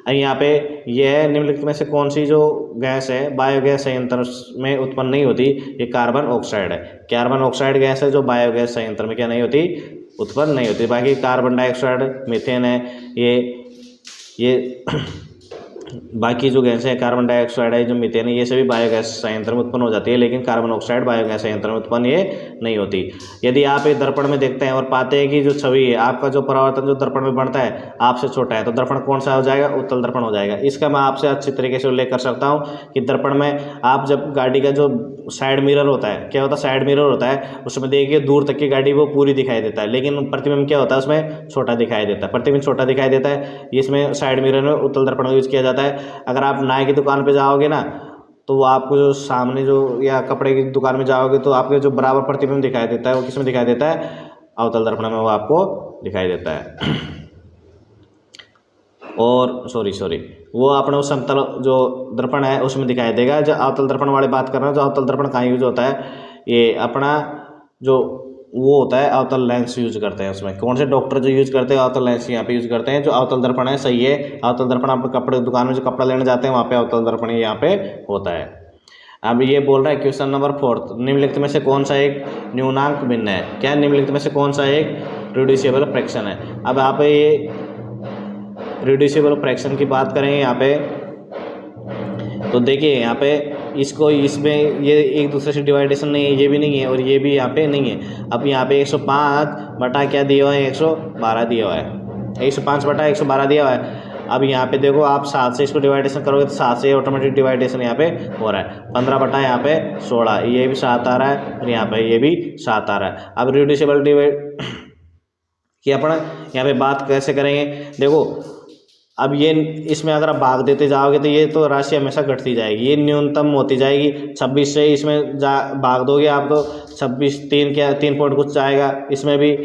यहाँ पे यह निम्नलिखित में से कौन सी जो गैस है बायोगैस संयंत्र में उत्पन्न नहीं होती, ये कार्बन ऑक्साइड है। कार्बन ऑक्साइड गैस है जो बायोगैस संयंत्र में क्या नहीं होती, उत्पन्न नहीं होती। बाकी कार्बन डाइऑक्साइड, मीथेन है, ये बाकी जो गैस है कार्बन डाइऑक्साइड है, जो मीथेन है, ये सभी बायोगैस संयंत्र में उत्पन्न हो जाती है, लेकिन कार्बन ऑक्साइड बायोगैस संयंत्र में उत्पन्न ये नहीं होती। यदि आप एक दर्पण में देखते हैं और पाते हैं कि जो छवि है आपका जो परावर्तन जो दर्पण में बनता है आपसे छोटा है, तो दर्पण कौन सा हो जाएगा, उत्तल दर्पण हो जाएगा। इसका मैं आपसे अच्छी तरीके से उल्लेख कर सकता हूँ कि दर्पण में आप जब गाड़ी का जो साइड मिरर होता है, क्या होता है साइड मिरर होता है, उसमें देखिए दूर तक की गाड़ी वो पूरी दिखाई देता है, लेकिन प्रतिबिंब क्या होता है उसमें छोटा दिखाई देता है, प्रतिबिंब छोटा दिखाई देता है। इसमें साइड मिरर में उत्तल दर्पण का यूज किया जाता है। अगर आप नाई की दुकान पे जाओगे ना, तो वो आपको जो सामने जो या कपड़े की दुकान में जाओगे तो आपके जो बराबर प्रतिबिंब दिखाई देता है वो किसमें दिखाई देता है, अवतल दर्पण में वो आपको दिखाई देता है। और सॉरी वो अपने उस समतल जो दर्पण है उसमें दिखाई देगा। जो अवतल दर्पण वाली बात कर रहे हैं, जो अवतल दर्पण कहाँ यूज होता है, ये अपना जो वो होता है अवतल लेंस यूज करते हैं उसमें। कौन से डॉक्टर जो यूज करते हैं अवतल लेंस यहाँ पे यूज करते हैं। जो अवतल दर्पण है सही है, अवतल दर्पण आप कपड़े दुकान में जो कपड़ा लेने जाते हैं वहाँ पे अवतल दर्पण यहाँ पे होता है। अब ये बोल रहा है क्वेश्चन नंबर 4, निम्नलिखित में से कौन सा एक न्यूनांक भिन्न है। क्या निम्नलिखित में से कौन सा एक रिड्यूसिबल फ्रैक्शन है। अब आप ये रिड्यूसिबल फ्रैक्शन की बात करेंगे यहाँ पे, तो देखिए यहाँ पे इसको इसमें ये एक दूसरे से डिवाइडेशन नहीं है, ये भी नहीं है और ये भी यहाँ पे नहीं है। अब यहाँ पे 105 बटा क्या दिया हुआ है, 112 दिया हुआ है, 105 बटा 112 दिया हुआ है। अब यहाँ पे देखो आप 7 से इसको डिवाइडेशन करोगे तो 7 से ऑटोमेटिक डिवाइडेशन यहाँ पे हो रहा है। 15 बटा यहाँ पे 16, ये भी 7 आ रहा है और यहाँ पे ये भी 7 आ रहा है। अब रिड्यूसिबल डिवाइड कि अपन यहाँ पे बात कैसे करेंगे, देखो अब ये इसमें अगर आप भाग देते जाओगे तो ये तो राशि हमेशा घटती जाएगी, ये न्यूनतम होती जाएगी। 26 से इसमें भाग दोगे आप तो 26 3 पॉइंट कुछ आएगा, इसमें भी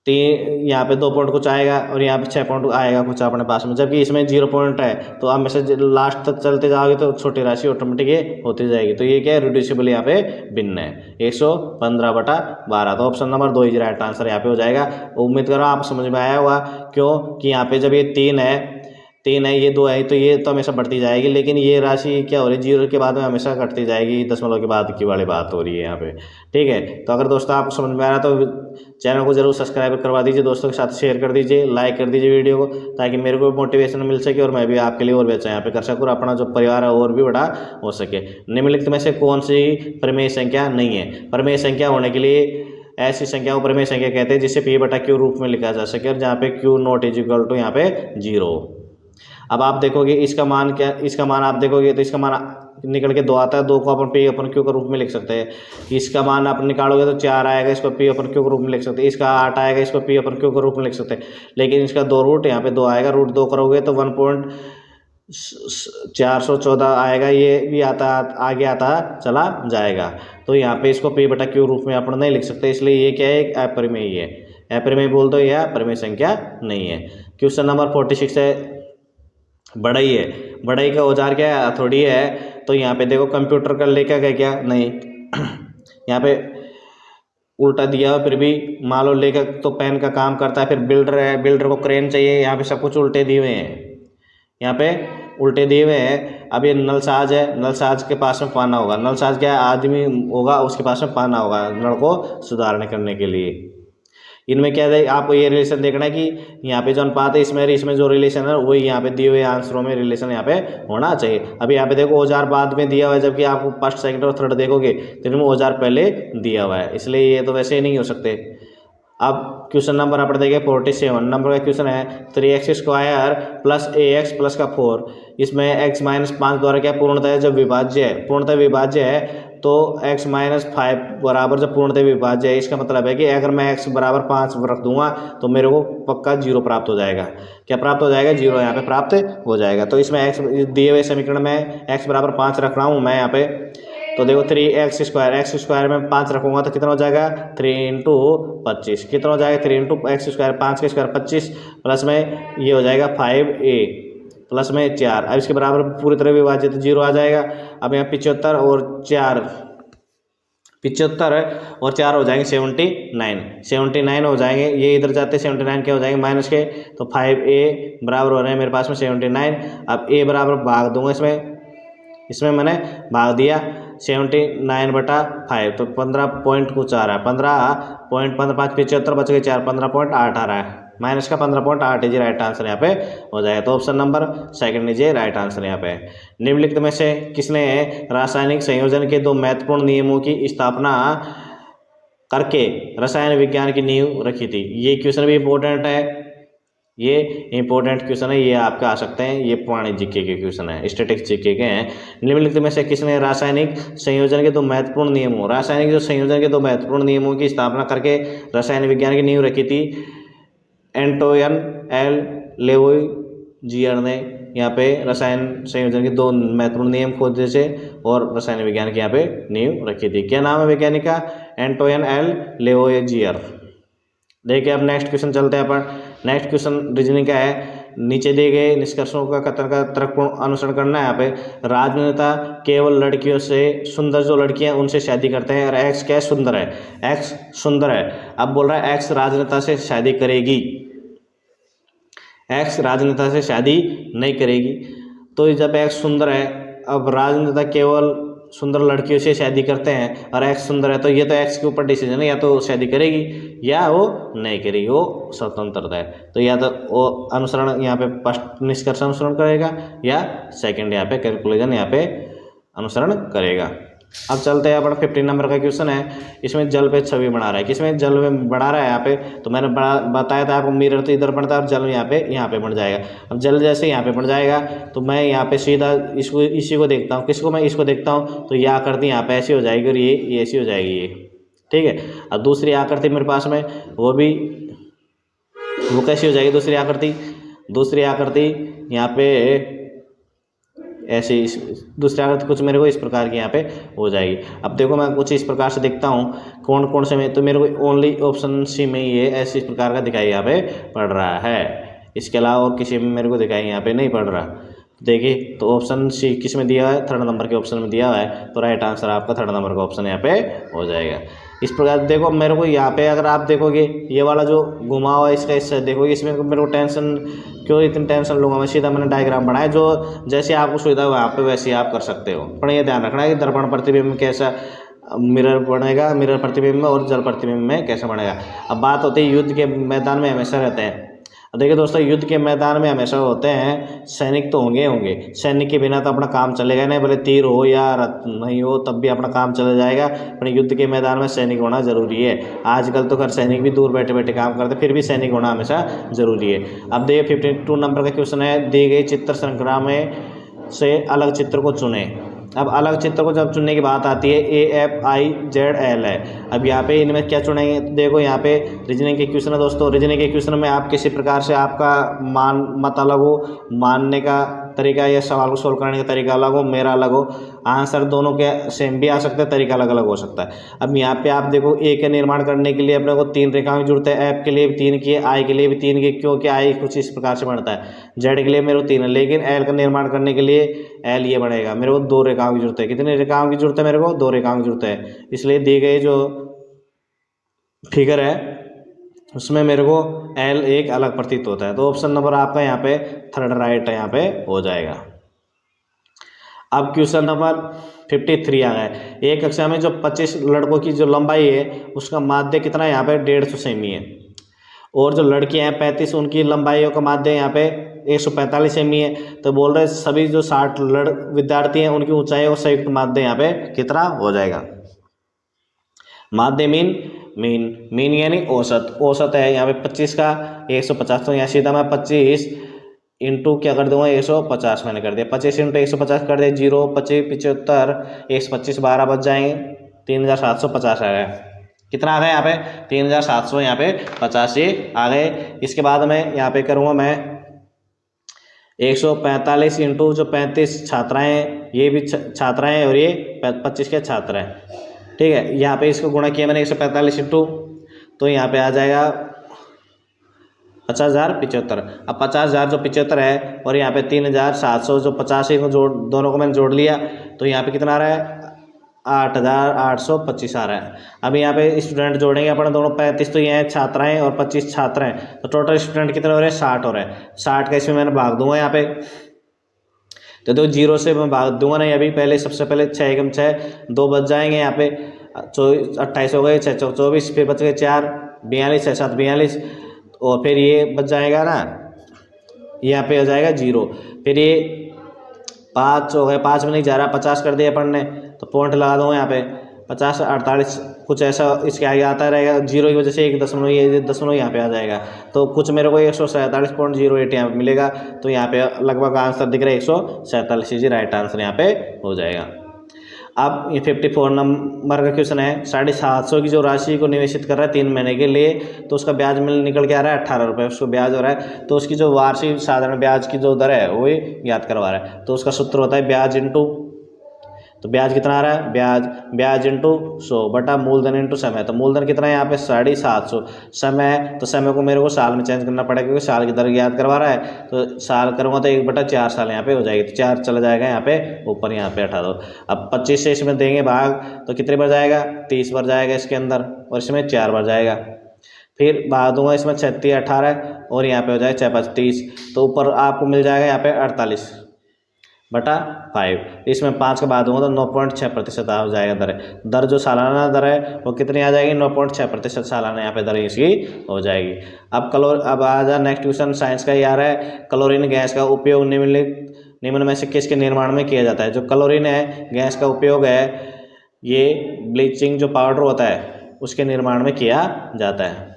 3 यहाँ पे 2 पॉइंट कुछ आएगा और यहाँ पे 6 पॉइंट आएगा कुछ अपने पास में, जबकि इसमें 0 पॉइंट है। तो आप हमेशा लास्ट तक चलते जाओगे तो छोटी राशि ऑटोमेटिक ये होती जाएगी। तो ये क्या है, रिड्यूसिबल यहाँ पे भिन्न है, 115 बटा 12। तो ऑप्शन नंबर 2 ही राइट आंसर यहाँ पे हो जाएगा। उम्मीद करो आप समझ में आया होगा, क्यों कि यहाँ पे जब ये 3 है ये 2 है तो ये तो हमेशा बढ़ती जाएगी, लेकिन ये राशि क्या हो रही है, 0 के बाद में हमेशा घटती जाएगी, दशमलव के बाद की वाली बात हो रही है यहाँ पे। ठीक है, तो अगर दोस्तों आपको समझ में आ रहा तो चैनल को जरूर सब्सक्राइब करवा दीजिए, दोस्तों के साथ शेयर कर दीजिए, लाइक कर दीजिए वीडियो को, ताकि मेरे को मोटिवेशन मिल सके और मैं भी आपके लिए और भी अच्छा यहाँ पे कर सकूँ और अपना जो परिवार है और भी बड़ा हो सके। निम्नलिखित में से कौन सी प्रमेय संख्या नहीं है। प्रमेय संख्या होने के लिए ऐसी संख्या को प्रमेय संख्या कहते हैं जिसे P बटा Q रूप में लिखा जा सके और जहाँ पे Q naught is equal to यहाँ पे 0। अब आप देखोगे इसका मान क्या, इसका मान आप देखोगे तो इसका मान निकल के 2 आता है, 2 को अपन P अपन Q के रूप में लिख सकते हैं। इसका मान आप निकालोगे तो 4 आएगा, इसको P अपन Q के रूप में लिख सकते हैं। इसका 8 आएगा, इसको P अपन Q के रूप में लिख सकते हैं। लेकिन इसका 2 रूट यहाँ पे 2 आएगा, रूट 2 करोगे तो 1.414 आएगा, ये भी आगे आता चला जाएगा। तो यहाँ पे इसको P बटा Q रूप में अपन नहीं लिख सकते, इसलिए ये क्या है, एक अप्रमेय है। अप्रमेय बोल दो, यह प्रमेय संख्या नहीं है। क्वेश्चन नंबर 46 है, बढ़ई है। बढ़ई का औजार क्या है, हथौड़ी है। तो यहाँ पे देखो कंप्यूटर का लेकर गए क्या, नहीं यहाँ पे उल्टा दिया हुआ, फिर भी मान लो लेकर तो पेन का काम करता है। फिर बिल्डर है, बिल्डर को क्रेन चाहिए, यहाँ पे सब कुछ उल्टे दिए हुए हैं, यहाँ पे उल्टे दिए हुए हैं। अब ये नलसाज है, नलसाज के पास में पाना होगा, नलसाज क्या है, आदमी होगा उसके पास में पाना होगा नल को सुधारने करने के लिए। इनमें क्या है, आपको ये रिलेशन देखना है कि यहाँ पे जो अनुपात है इसमें जो रिलेशन है वही यहाँ पे दिए हुए आंसरों में रिलेशन यहाँ पे होना चाहिए। अभी यहाँ पे देखो औजार बाद में दिया हुआ है, जबकि आपको फर्स्ट सेकंड और थर्ड देखोगे तो इनमें औजार पहले दिया हुआ है, इसलिए ये तो वैसे ही नहीं हो सकते। अब क्वेश्चन नंबर आप देखें 47 नंबर का क्वेश्चन है, 3x² प्लस ax प्लस का 4, इसमें x माइनस 5 द्वारा क्या पूर्णतः जब विभाज्य है, पूर्णतः विभाज्य है तो x माइनस 5 बराबर जब पूर्णतः विभाज्य है, इसका मतलब है कि अगर मैं x बराबर 5 रख दूंगा तो मेरे को पक्का 0 प्राप्त हो जाएगा। क्या प्राप्त हो जाएगा, 0 यहाँ पे प्राप्त हो जाएगा। तो इसमें x दिए हुए समीकरण में x बराबर 5 रख रहा हूँ मैं यहाँ पे, तो देखो 3x² में 5 रखूंगा तो कितना हो जाएगा, 3 × 25 कितना हो जाएगा, 3 × x², 5 के स्क्वायर 25 प्लस में ये हो जाएगा 5a प्लस में 4। अब इसके बराबर पूरी तरह विभाजित तो 0 आ जाएगा। अब यहाँ 75 और 4 हो जाएंगे 79 हो जाएंगे, ये इधर जाते 79 क्या हो जाएंगे माइनस के, तो 5a बराबर हो रहे हैं मेरे पास में 79। अब a बराबर भाग दूंगा, इसमें मैंने भाग दिया 79 बटा 5, तो 15 पॉइंट कुछ आ रहा है, 15.5 75 बच गए 4, 15.8 आ रहा है, माइनस का 15.8 इज राइट आंसर यहाँ पे हो जाएगा। तो option number second is right answer यहाँ पे। निम्नलिखित में से किसने रासायनिक संयोजन के 2 महत्वपूर्ण नियमों की स्थापना करके रसायन विज्ञान की नींव रखी थी। ये क्वेश्चन भी इम्पोर्टेंट है, ये इंपॉर्टेंट क्वेश्चन है, ये आपका आ सकते हैं, ये पुराने जीके के क्वेश्चन है, स्टैटिक्स जीके के हैं। निम्नलिखित में से किसने रासायनिक संयोजन के 2 महत्वपूर्ण नियमों, रासायनिक जो संयोजन के 2 महत्वपूर्ण नियमों की स्थापना करके रसायन विज्ञान की नींव रखी थी। एंटोइन एल लेवोइजियर ने यहाँ पे रसायन संयोजन के 2 महत्वपूर्ण नियम खोजे थे और रसायन विज्ञान की यहाँ पे नींव रखी थी। क्या नाम है वैज्ञानिक का, एंटोइन एल लेवोइजियर। देखिए अब नेक्स्ट क्वेश्चन चलते हैं अपन। नेक्स्ट क्वेश्चन रीजनिंग का है, नीचे दिए गए निष्कर्षों का कथन का तर्कपूर्ण अनुसरण करना है। यहाँ पे राजनेता केवल लड़कियों से, सुंदर जो लड़कियां हैं उनसे शादी करते हैं, और एक्स क्या सुंदर है, एक्स सुंदर है। अब बोल रहा है एक्स राजनेता से शादी करेगी, एक्स राजनेता से शादी नहीं करेगी। तो जब एक्स सुंदर है, अब राजनेता केवल सुंदर लड़कियों से शादी करते हैं और एक्स सुंदर है, तो ये तो एक्स के ऊपर डिसीजन है, या तो शादी करेगी या वो नहीं करेगी, वो स्वतंत्रता है। तो या तो वो अनुसरण यहाँ पे फर्स्ट निष्कर्ष अनुसरण करेगा, या सेकंड यहाँ पे कैलकुलेशन यहाँ पे अनुसरण करेगा। अब चलते हैं अपना 15 नंबर का क्वेश्चन है। इसमें जल पे छवि बना रहा है, किसमें जल में बना रहा है यहाँ पे। तो मैंने बताया था आपको, मिरर तो इधर बनता है और जल यहाँ पे बन जाएगा। अब जल जैसे यहाँ पे बन जाएगा तो मैं यहाँ पे सीधा इसको इसी को देखता हूँ, किसको, मैं इसको देखता हूँ, तो ये आकृति यहाँ पे ऐसी हो जाएगी और ये ऐसी हो जाएगी, ये ठीक है। अब दूसरी आकृति मेरे पास में वो कैसी हो जाएगी, दूसरी आकृति यहाँ पे ऐसी, दूसरी आकृति कुछ मेरे को इस प्रकार की यहाँ पे हो जाएगी। अब देखो मैं कुछ इस प्रकार से देखता हूँ कौन कौन से में, तो मेरे को ओनली ऑप्शन सी में ये ऐसे इस प्रकार का दिखाई यहाँ पे पड़ रहा है, इसके अलावा और किसी में मेरे को दिखाई यहाँ पे नहीं पड़ रहा। देखिए तो ऑप्शन सी किस में दिया हुआ है, 3rd नंबर के ऑप्शन में दिया हुआ है, तो राइट आंसर आपका 3rd नंबर का ऑप्शन यहाँ पे हो जाएगा। इस प्रकार देखो मेरे को यहाँ पे अगर आप देखोगे ये वाला जो घुमा हुआ है इसका हिस्सा देखोगे, इसमें मेरे को टेंशन क्यों, इतनी टेंशन लूँगा मैं, सीधा मैंने डायग्राम बनाया, जो जैसे आपको सुविधा हो वहाँ पे वैसे आप कर सकते हो। पर ये ध्यान रखना है कि दर्पण प्रतिबिंब में कैसा मिरर बनेगा, मिरर प्रतिबिंब में, और जल प्रतिबिंब में कैसे बनेगा। अब बात होती है युद्ध के मैदान में हमेशा रहते हैं। देखिए दोस्तों, युद्ध के मैदान में हमेशा होते हैं सैनिक, तो होंगे सैनिक के बिना तो अपना काम चलेगा नहीं, भले तीर हो या रथ नहीं हो तब भी अपना काम चला जाएगा, पर युद्ध के मैदान में सैनिक होना जरूरी है। आजकल तो खैर सैनिक भी दूर बैठे बैठे काम करते, फिर भी सैनिक होना हमेशा जरूरी है। अब देखिए 52 नंबर का क्वेश्चन है, दी गई चित्र श्रृंखला में से अलग चित्र को चुने। अब अलग चित्र को जब चुनने की बात आती है, AFIZL है। अब यहाँ पे इनमें क्या चुनेंगे, देखो यहाँ पे रीजनिंग के क्वेश्चन है दोस्तों। रीजनिंग के क्वेश्चन में आप किसी प्रकार से आपका मत अलग हो, मानने का तरीका या सवाल को सोल्व करने का तरीका अलग हो, मेरा अलग हो, आंसर दोनों के सेम भी आ सकता है, तरीका अलग अलग हो सकता है। अब यहाँ पे आप देखो ए का निर्माण करने के लिए अपने को 3 रेखाओं की जरूरत है, एफ के लिए भी 3 की है, आई के लिए भी 3 की, क्योंकि आई कुछ इस प्रकार से बनता है, जेड के लिए मेरे को 3 है, लेकिन एल का निर्माण करने के लिए एल ये बनेगा, मेरे को 2 रेखाओं की जरूरत है। कितनी रेखाओं की जरूरत है, मेरे को 2 रेखाओं की जरूरत है। इसलिए दी गई जो फिगर है उसमें मेरे को एल एक अलग प्रतीत होता है, तो ऑप्शन नंबर आपका यहाँ पे 3rd राइट है, यहाँ पे हो जाएगा। अब क्वेश्चन नंबर 53 आ गया। एक कक्षा में जो 25 लड़कों की जो लंबाई है उसका माध्य कितना है, यहाँ पे 150 सेमी है, और जो लड़कियां हैं 35 उनकी लंबाइयों का माध्य यहाँ पे 145 सेमी है। तो बोल रहे सभी जो 60 विद्यार्थी हैं उनकी ऊंचाई और संयुक्त माध्य यहाँ पे कितना हो जाएगा। माध्य मीन यानी औसत है यहाँ पे 25 का 150, तो यहाँ सीधा मैं 25 इंटू क्या कर दूंगा 150 मैंने कर दिया, 25 इंटू 150 कर दिया, 0 25 75 125 12 बच जाएंगे, 3750 आ गया। कितना आ गया यहाँ पे 3700 यहाँ पे 50 आ गए। इसके बाद में यहाँ पे करूँगा मैं 145 इंटू जो 35 छात्राएँ हैं, ये भी छात्राएँ और ये 25 के छात्र हैं, ठीक है। यहाँ पे इसको गुणा किया मैंने 145 इंटू, तो यहाँ पे आ जाएगा 50,075। अब 50,000 जो 75 है और यहाँ पे 3,700 जो 85 को जोड़, दोनों को मैंने जोड़ लिया, तो यहाँ पे कितना आ रहा है 8,825 आ रहा है। अब यहाँ पे स्टूडेंट जोड़ेंगे अपने दोनों, 35 तो ये हैं छात्राएँ और 25 छात्र हैं, तो टोटल स्टूडेंट कितने हो रहे हैं 60 हो रहे हैं। 60 का इसमें मैंने भाग दूंगा यहाँ पे, तो 0 से मैं भाग दूंगा नहीं अभी, पहले सबसे पहले 6 एकम 6 2 बच जाएंगे यहाँ पे, 28 हो गए, 6 चौक 24, फिर बच गए 4 42 6 7 42, और फिर ये बच जाएगा ना, यहाँ पे हो जाएगा 0, फिर ये 5 हो गए, 5 में नहीं जा रहा, 50 कर दिया अपन ने, तो पॉइंट लगा दूंगा यहाँ पे 50 48 कुछ ऐसा इसके आगे आता रहेगा, 0 की वजह से 1 ये दशमलव यहाँ पे आ जाएगा, तो कुछ मेरे को 147.08 यहाँ पे मिलेगा। तो यहाँ पे लगभग आंसर दिख रहा है 147, जी राइट आंसर यहाँ पे हो जाएगा। अब ये 54 नंबर का क्वेश्चन है, 750 की जो राशि को निवेशित कर रहा है 3 महीने के लिए, तो उसका ब्याज मिल निकल के आ रहा है 18 रुपये, उसको ब्याज हो रहा है, तो उसकी जो वार्षिक साधारण ब्याज की जो दर है वो ज्ञात करवा रहा है। तो उसका सूत्र होता है ब्याज इंटू, तो ब्याज कितना आ रहा है, ब्याज इंटू 100 बटा मूलधन इंटू समय। तो मूलधन कितना है यहाँ पे 750। समय, तो समय को मेरे को साल में चेंज करना पड़ेगा क्योंकि साल की दर याद करवा रहा है। तो साल करूँगा तो 1/4 साल यहाँ पे हो जाएगी, तो 4 चला जाएगा यहाँ पे ऊपर, यहाँ पे हटा दो। अब 25 से इसमें देंगे भाग तो कितने बार जाएगा, 30 बार जाएगा इसके अंदर, और इसमें 4 बार जाएगा। फिर भाग दूंगा इसमें 36 18 और यहाँ पे हो जाएगा 6 30, तो ऊपर आपको मिल जाएगा यहाँ पे 48/5। इसमें 5 का बाद दूंगा तो 9.6% हो जाएगा दर जो सालाना दर है वो कितनी आ जाएगी, 9.6% सालाना यहाँ पे दर इसकी हो जाएगी। अब आ जा नेक्स्ट क्वेश्चन साइंस का, यार है क्लोरीन गैस का उपयोग निम्न में से किसके निर्माण में किया जाता है। जो क्लोरीन है गैस का उपयोग है ये ब्लीचिंग जो पाउडर होता है उसके निर्माण में किया जाता है।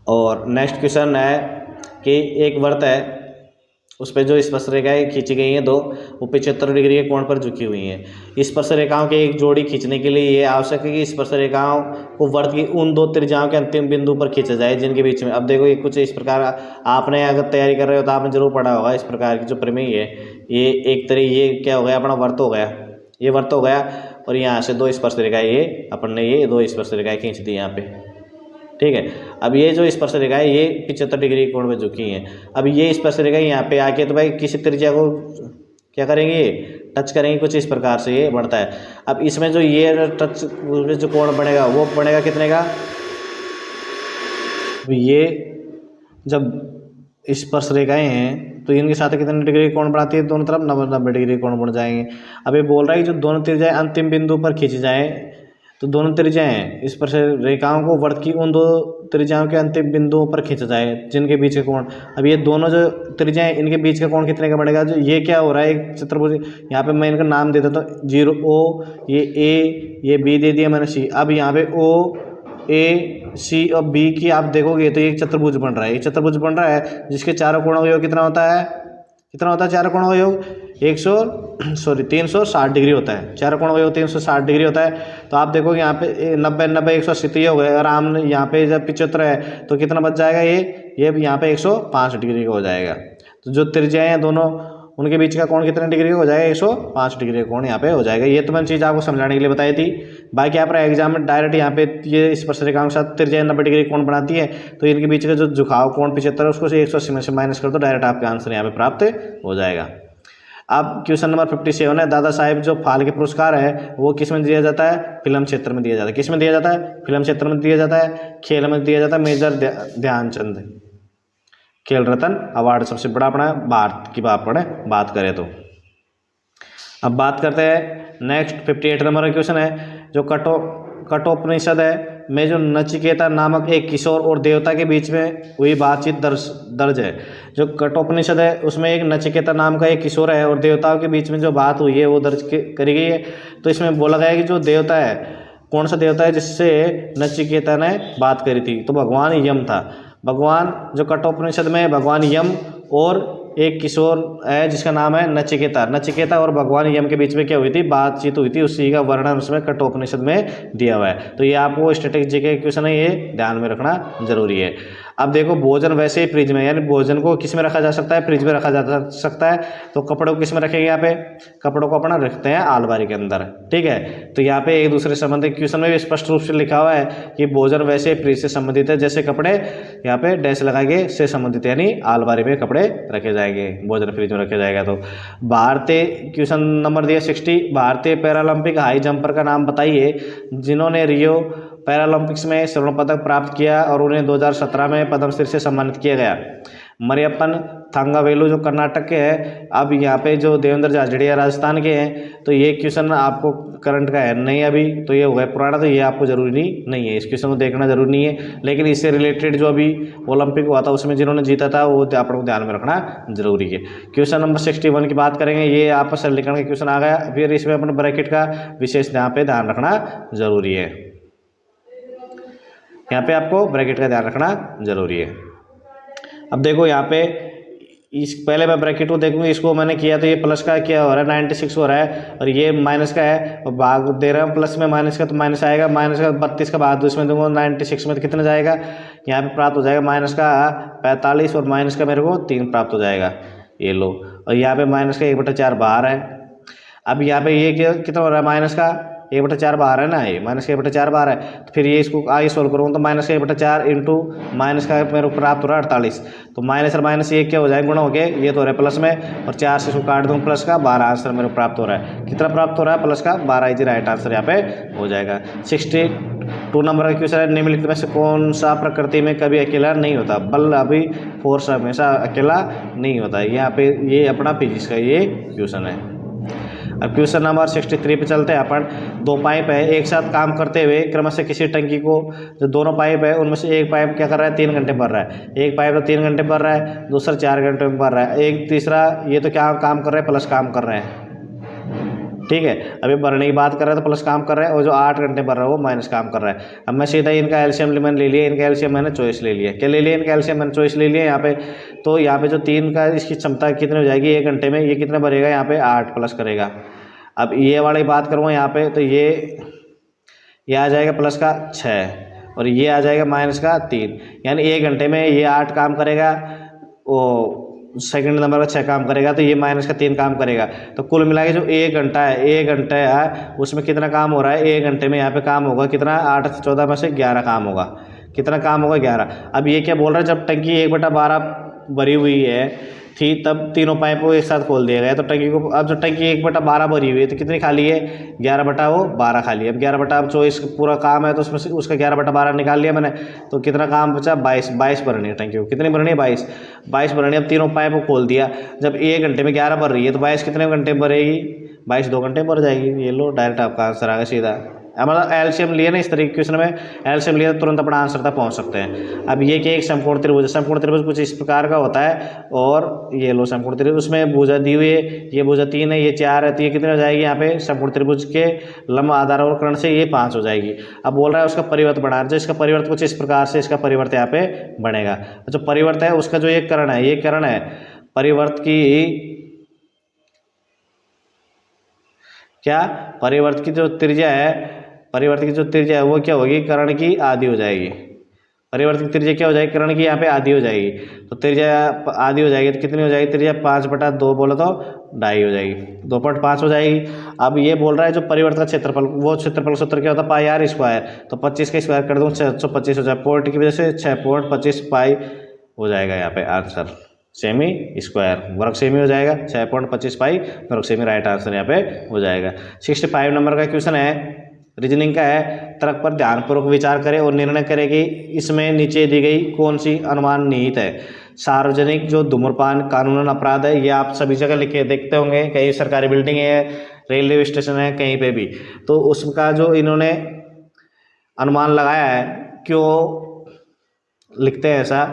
और नेक्स्ट क्वेश्चन है कि एक वृत्त है उस पर जो स्पर्श रेखाएं खींची गई हैं दो, वो 75 डिग्री के कोण पर झुकी हुई हैं। स्पर्श रेखाओं की एक जोड़ी खींचने के लिए ये आवश्यक है कि स्पर्श रेखाओं को वृत्त की उन दो त्रिज्याओं के अंतिम बिंदु पर खींचा जाए जिनके बीच में। अब देखो ये कुछ इस प्रकार, आपने अगर तैयारी कर रहे हो तो आपने जरूर पढ़ा होगा इस प्रकार की जो प्रमेय है। ये एक तरह ये क्या हो गया, अपना वृत्त हो गया, ये वृत्त हो गया, और यहाँ से दो स्पर्श रेखाएं, ये अपन ने ये दो स्पर्श रेखाएं खींच दी यहाँ पे, ठीक है। अब ये जो स्पर्श रेखा है ये 75 डिग्री कोण में झुकी हैं। अब ये स्पर्श रेखा यहाँ पे आके तो भाई किसी त्रिज्या को क्या करेंगे, टच करेंगे, कुछ इस प्रकार से ये बढ़ता है। अब इसमें जो ये टच जो कोण बनेगा वो बनेगा कितने का, ये जब स्पर्श रेखाएं हैं तो इनके साथ कितने डिग्री कोण बनाती है, दोनों तरफ 90 डिग्री कोण बन जाएंगे। अब ये बोल रहा है कि जो दोनों त्रिज्याएं अंतिम बिंदु पर खींची जाएं, तो दोनों त्रिज्याएं स्पर्श रेखाओं को वृत्त की उन दो त्रिज्याओं के अंतिम बिंदुओं पर खींचा जाए जिनके बीच का कोण। अब ये दोनों जो त्रिज्याएं इनके बीच का कोण कितने का बढ़ेगा, जो ये क्या हो रहा है एक चतुर्भुज, यहाँ पे मैं इनका नाम दे देता हूँ 0 O, ये A, ये B दे दिया मैंने C। अब यहाँ पे O A C और B की आप देखोगे तो एक चतुर्भुज बन रहा है, एक चतुर्भुज बन रहा है जिसके चारों कोणों का योग कितना होता है, चारों कोणों का योग 360 डिग्री होता है। चारों कोणों का योग 360 डिग्री होता है। तो आप देखोगे यहाँ पे 90 180 हो गए, और आम यहाँ पे जब 75 है तो कितना बच जाएगा, ये यहाँ पे 105 डिग्री का हो जाएगा। तो जो त्रिज्याएं हैं दोनों उनके बीच का कोण कितने डिग्री का हो जाएगा, 105 डिग्री का कोण यहाँ पे हो जाएगा। ये तो मैंने चीज़ आपको समझाने के लिए बताई थी। बाकी आप एग्जाम में डायरेक्ट यहाँ पे ये स्पर्श रेखाओं के साथ त्रिज्याएं 90 डिग्री कोण बनाती है, तो इनके बीच का जो झुकाव कोण 75 है उसको 180 में से माइनस कर दो, डायरेक्ट आपका आंसर यहाँ पे प्राप्त हो जाएगा। अब क्वेश्चन नंबर 57 है, दादा साहेब जो फाल्के पुरस्कार है वो किस में दिया जाता है, फिल्म क्षेत्र में दिया जाता है। किस में दिया जाता है, फिल्म क्षेत्र में दिया जाता है। खेल में दिया जाता है, मेजर ध्यानचंद खेल रत्न अवार्ड सबसे बड़ा अपना भारत की बात करें तो। अब बात करते हैं नेक्स्ट 58 नंबर का क्वेश्चन है, जो कठोपनिषद है में जो नचिकेता नामक एक किशोर और देवता के बीच में हुई बातचीत दर्ज है। जो कठोपनिषद है उसमें एक नचिकेता नाम का एक किशोर है और देवताओं के बीच में जो बात हुई है वो दर्ज करी गई है। तो इसमें बोला गया है कि जो देवता है, कौन सा देवता है जिससे नचिकेता ने बात करी थी, तो भगवान यम था। भगवान जो कठोपनिषद में भगवान यम और एक किशोर है जिसका नाम है नचिकेता और भगवान यम के बीच में क्या हुई थी, बातचीत हुई थी, उसी का वर्णन उसमें कठोपनिषद में दिया हुआ है। तो ये आपको स्टैटिक जीके क्वेश्चन है, ये ध्यान में रखना जरूरी है। अब देखो भोजन वैसे ही फ्रिज में, यानी भोजन को किस में रखा जा सकता है, फ्रिज में रखा जा सकता है। तो कपड़ों को किस में रखेंगे, यहाँ पे कपड़ों को अपना रखते हैं अलमारी के अंदर, ठीक है। तो यहाँ पे एक दूसरे से संबंधित क्वेश्चन में भी स्पष्ट रूप से लिखा हुआ है कि भोजन वैसे ही फ्रिज से संबंधित है जैसे कपड़े यहाँ पे डैश लगाएंगे से संबंधित, यानी अलमारी में कपड़े रखे जाएंगे, भोजन फ्रिज में रखे जाएगा। तो भारतीय क्वेश्चन नंबर दिया 60, भारतीय पैरालंपिक हाई जंपर का नाम बताइए जिन्होंने रियो पैरालंपिक्स में स्वर्ण पदक प्राप्त किया और उन्हें 2017 में पद्मश्री से सम्मानित किया गया। मरियप्पन थंगावेलु जो कर्नाटक के हैं, अब यहाँ पे जो देवेंद्र झाझड़िया राजस्थान के हैं। तो ये क्वेश्चन आपको करंट का है नहीं अभी, तो ये हो गया पुराना, तो ये आपको जरूरी नहीं है, इस क्वेश्चन को देखना जरूरी नहीं है। लेकिन इससे रिलेटेड जो अभी ओलंपिक हुआ था उसमें जिन्होंने जीता था वो आपको ध्यान में रखना जरूरी है। क्वेश्चन नंबर 61 की बात करेंगे, ये आपका सरलीकरण का क्वेश्चन आ गया। फिर इसमें अपने ब्रैकेट का विशेष यहाँ पे ध्यान रखना जरूरी है, यहाँ पे आपको ब्रैकेट का ध्यान रखना जरूरी है। अब देखो यहाँ पे इस पहले मैं ब्रैकेट को देखूंगा, इसको मैंने किया तो ये प्लस का क्या हो रहा है 96 हो रहा है, और ये माइनस का है और भाग दे रहा हूँ प्लस में माइनस का, तो माइनस आएगा। माइनस का 32 का भाग इसमें दूंगा 96 में, तो कितना जाएगा यहाँ पे प्राप्त हो जाएगा माइनस का 45 और माइनस का मेरे को 3 प्राप्त हो जाएगा, ये लो। और यहाँ पे माइनस का 1/4 बाहर है, अब यहाँ पे ये कितना हो रहा है, माइनस का 1/4 बाहर है ना, ये माइनस का 1/4 बाहर है, तो फिर ये इसको आगे सोल्व करूँगा तो माइनस का 1/4 इंटू माइनस का मेरे को प्राप्त हो रहा है 48, तो माइनस और माइनस ये क्या हो जाएगा, गुणा हो गया, ये तो हो रहा है प्लस में, और 4 से इसको काट दूँ प्लस का 12 आंसर मेरे को प्राप्त हो रहा है। कितना प्राप्त हो रहा है, प्लस का 12 इजी राइट आंसर यहाँ पे हो जाएगा। 62 नंबर का क्वेश्चन है, निम्नलिखित में से कौन सा प्रकृति में कभी अकेला नहीं होता, बल अभी फोर्स हमेशा अकेला नहीं होता। यहाँ पे ये अपना फिजिक्स का ये क्वेश्चन है। अब क्वेश्चन नंबर 63 पे चलते हैं अपन। दो पाइप है एक साथ काम करते हुए क्रमशः किसी टंकी को, जो दोनों पाइप है उनमें से एक पाइप क्या कर रहा है, 3 घंटे भर रहा है, एक पाइप तो 3 घंटे भर रहा है, दूसरा 4 घंटे में भर रहा है, एक तीसरा ये तो क्या काम कर रहे हैं, प्लस काम कर रहे हैं, ठीक है। अभी भरने की बात कर रहे हैं तो प्लस काम कर रहा है, और जो 8 घंटे भर रहा है वो माइनस काम कर रहा है। अब मैं सीधा इनका एलसीएम मैंने ले लिया, इनका एलसीएम मैंने चॉइस ले लिया, क्या ले लिया, इनका एलसीएम मैंने चॉइस ले लिया यहाँ पे। तो यहाँ पे जो 3 का इसकी क्षमता कितनी हो जाएगी 1 घंटे में, ये कितना भरेगा, यहाँ पे 8 प्लस करेगा। अब ये वाली बात करूँगा यहाँ पे, तो ये आ जाएगा प्लस का 6 और ये आ जाएगा माइनस का 3, यानी 1 घंटे में ये 8 काम करेगा, वो सेकंड नंबर का 6 काम करेगा, तो ये माइनस का 3 काम करेगा। तो कुल मिला के जो 1 घंटा है, 1 घंटा है उसमें कितना काम हो रहा है, 1 घंटे में यहाँ पे काम होगा कितना, 8 से 14 में से 11 काम होगा, कितना काम होगा 11। अब ये क्या बोल रहा है, जब टंकी 1/12 भरी हुई है थी तब तीनों पाइप को एक साथ खोल दिया गया, तो टंकी को, अब जो टंकी 1/12 भरी हुई है तो कितनी खाली है, 11/12 खाली है। अब 11/24 पूरा काम है तो उसमें से उसका 11/12 निकाल लिया मैंने, तो कितना काम बचा, 22 भरनी है टंकी को, कितनी भरनी है, 22 भरनी है। अब तीनों पाइप को खोल दिया, जब 1 घंटे में 11 भर रही है तो 22 कितने घंटे में भरेगी, 22 2 घंटे में भर जाएगी। ये लो डायरेक्ट आपका आंसर आ गया सीधा। मतलब एलसीएम लिए ना, इस तरीके के क्वेश्चन में एलसीएम लिए तो तुरंत अपना आंसर तक पहुंच सकते हैं। अब ये कि एक समकोण त्रिभुज, समकोण त्रिभुज कुछ इस प्रकार का होता है, और ये लो समकोण त्रिभुज, उसमें भुजा दी हुई है, ये भुजा 3 है, ये 4 है, तो ये कितनी हो जाएगी यहाँ पे, समकोण त्रिभुज के लंब आधार और कर्ण से ये 5 हो जाएगी। अब बोल रहा है उसका परिवर्त बना, जो इसका परिवर्त कुछ इस प्रकार से इसका परिवर्त यहाँ पे बनेगा। जो परिवर्त है उसका जो एक कर्ण है, ये कर्ण है परिवर्त की, क्या परिवर्त की जो त्रिज्या है, परिवर्त की जो त्रिज्या है वो क्या होगी, कर्ण की आधी हो जाएगी। परिवर्त की त्रिज्या क्या हो जाएगी, कर्ण की यहाँ पे आधी हो जाएगी, तो त्रिज्या आधी हो जाएगी तो कितनी हो जाएगी, त्रिज्या 5/2 बोलो तो 2.5 हो जाएगी, 2.5 हो जाएगी। अब ये बोल रहा है जो परिवर्त का क्षेत्रफल, वो क्षेत्रफल सूत्र क्या होता है, पाई आर स्क्वायर, तो 25 का स्क्वायर कर दूँ 625 हो जाए, पॉइंट की वजह से 6.25 पाई हो जाएगा यहाँ पे आंसर, सेमी स्क्वायर वर्ग सेमी हो जाएगा, 6.25 पाई वर्ग सेमी राइट आंसर यहाँ पे हो जाएगा। 65 नंबर का क्वेश्चन है, रीजनिंग का है। तर्क पर ध्यानपूर्वक विचार करें और निर्णय करें कि इसमें नीचे दी गई कौन सी अनुमान निहित है। सार्वजनिक जो धूम्रपान कानूनन अपराध है, ये आप सभी जगह लिखे देखते होंगे, कहीं सरकारी बिल्डिंग है, रेलवे स्टेशन है, कहीं पे भी, तो उसका जो इन्होंने अनुमान लगाया है, क्यों लिखते हैं ऐसा,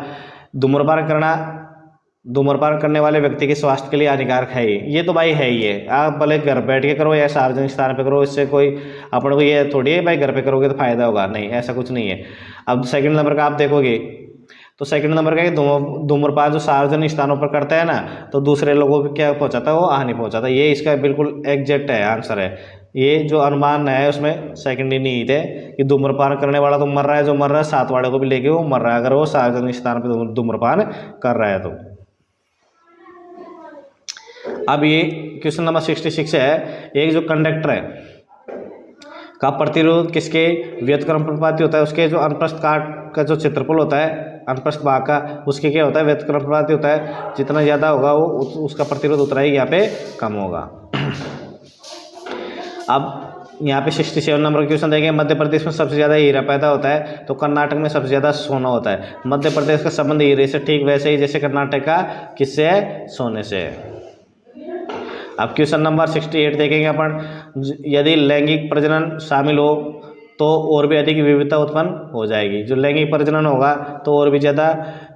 धूम्रपान करने वाले व्यक्ति के स्वास्थ्य के लिए हानिकारक है ये तो भाई है ही है। आप भले घर बैठ के करो या सार्वजनिक स्थान पे करो, इससे कोई अपन को ये थोड़ी है भाई घर पे करोगे तो फायदा होगा, नहीं ऐसा कुछ नहीं है। अब सेकंड नंबर का आप देखोगे तो सेकंड नंबर का धूम्रपान जो सार्वजनिक स्थानों पर करता है ना, तो दूसरे लोगों को क्या पहुंचाता है, वो हानि पहुंचाता है। ये इसका बिल्कुल एग्जैक्ट है आंसर है। ये जो अनुमान है उसमें सेकंड ही नहीं है कि धूम्रपान करने वाला तो मर रहा है, जो मर रहा है साथ वाले को भी लेके वो मर रहा है, अगर वो सार्वजनिक स्थान पर धूम्रपान कर रहा है तो। अब ये क्वेश्चन नंबर 66 है, एक जो कंडक्टर है का प्रतिरोध किसके व्युत्क्रम प्रपाती होता है, उसके जो अनुप्रस्थ काट का जो क्षेत्रफल होता है अनुप्रस्थ भाग का, उसके क्या होता है, व्युत्क्रम प्रपाती होता है। जितना ज़्यादा होगा वो उसका प्रतिरोध उतना ही यहाँ पे कम होगा। अब यहाँ पे 67 नंबर का क्वेश्चन देखेंगे, मध्य प्रदेश में सबसे ज़्यादा हीरा पैदा होता है तो कर्नाटक में सबसे ज़्यादा सोना होता है। मध्य प्रदेश का संबंध हीरे से ठीक वैसे ही जैसे कर्नाटक का किससे है, सोने से है। अब क्वेश्चन नंबर 68 देखेंगे अपन, यदि लैंगिक प्रजनन शामिल हो तो और भी अधिक विविधता उत्पन्न हो जाएगी। जो लैंगिक प्रजनन होगा तो और भी ज़्यादा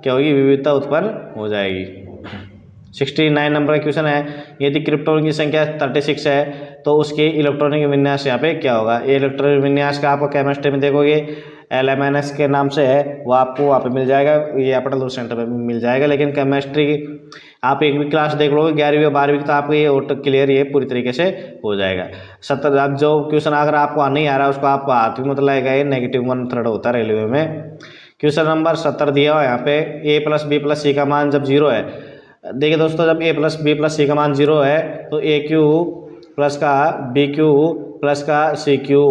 क्या होगी, विविधता उत्पन्न हो जाएगी। 69 नंबर का क्वेश्चन है, यदि क्रिप्टोन की संख्या 36 है तो उसके इलेक्ट्रॉनिक विन्यास यहाँ पे क्या होगा। ये इलेक्ट्रॉनिक विन्यास का आपको केमिस्ट्री में देखोगे LMNS के नाम से है, वो आपको वहाँ पे मिल जाएगा, ये अपना सेंटर पे मिल जाएगा। लेकिन केमिस्ट्री की आप एक भी क्लास देख लोगे 11वीं और 12वीं तो आपको ये ऑटो क्लियर ये पूरी तरीके से हो जाएगा। 70 अब जो क्वेश्चन अगर आपको नहीं आ रहा है उसको आप हाथ भी मत लगाएगा, ये -1/3 होता है रेलवे में। क्वेश्चन नंबर 70 दिया हुआ यहाँ पे, a + b + c का मान जब 0 है। देखिए दोस्तों, जब a + b + c का मान 0 है तो a³ प्लस का बी क्यू प्लस का सी क्यू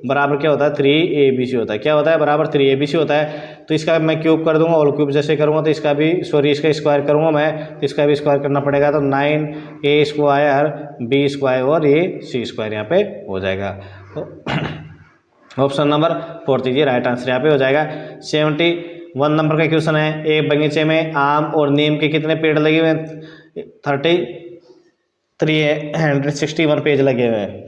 बराबर क्या होता है 3ABC होता है। क्या होता है? बराबर 3ABC होता है। तो इसका मैं क्यूब कर दूंगा, होल क्यूब जैसे करूंगा तो इसका भी इसका स्क्वायर करूंगा मैं, तो इसका भी स्क्वायर करना पड़ेगा। तो 9A स्क्वायर B स्क्वायर और ये C स्क्वायर यहाँ पे हो जाएगा। तो ऑप्शन नंबर 4 दीजिए, राइट आंसर यहाँ पे हो जाएगा। 71 नंबर का क्वेश्चन है, एक बगीचे में आम और नीम के कितने पेड़ लगे हुए हैं? 361 पेज लगे हुए हैं।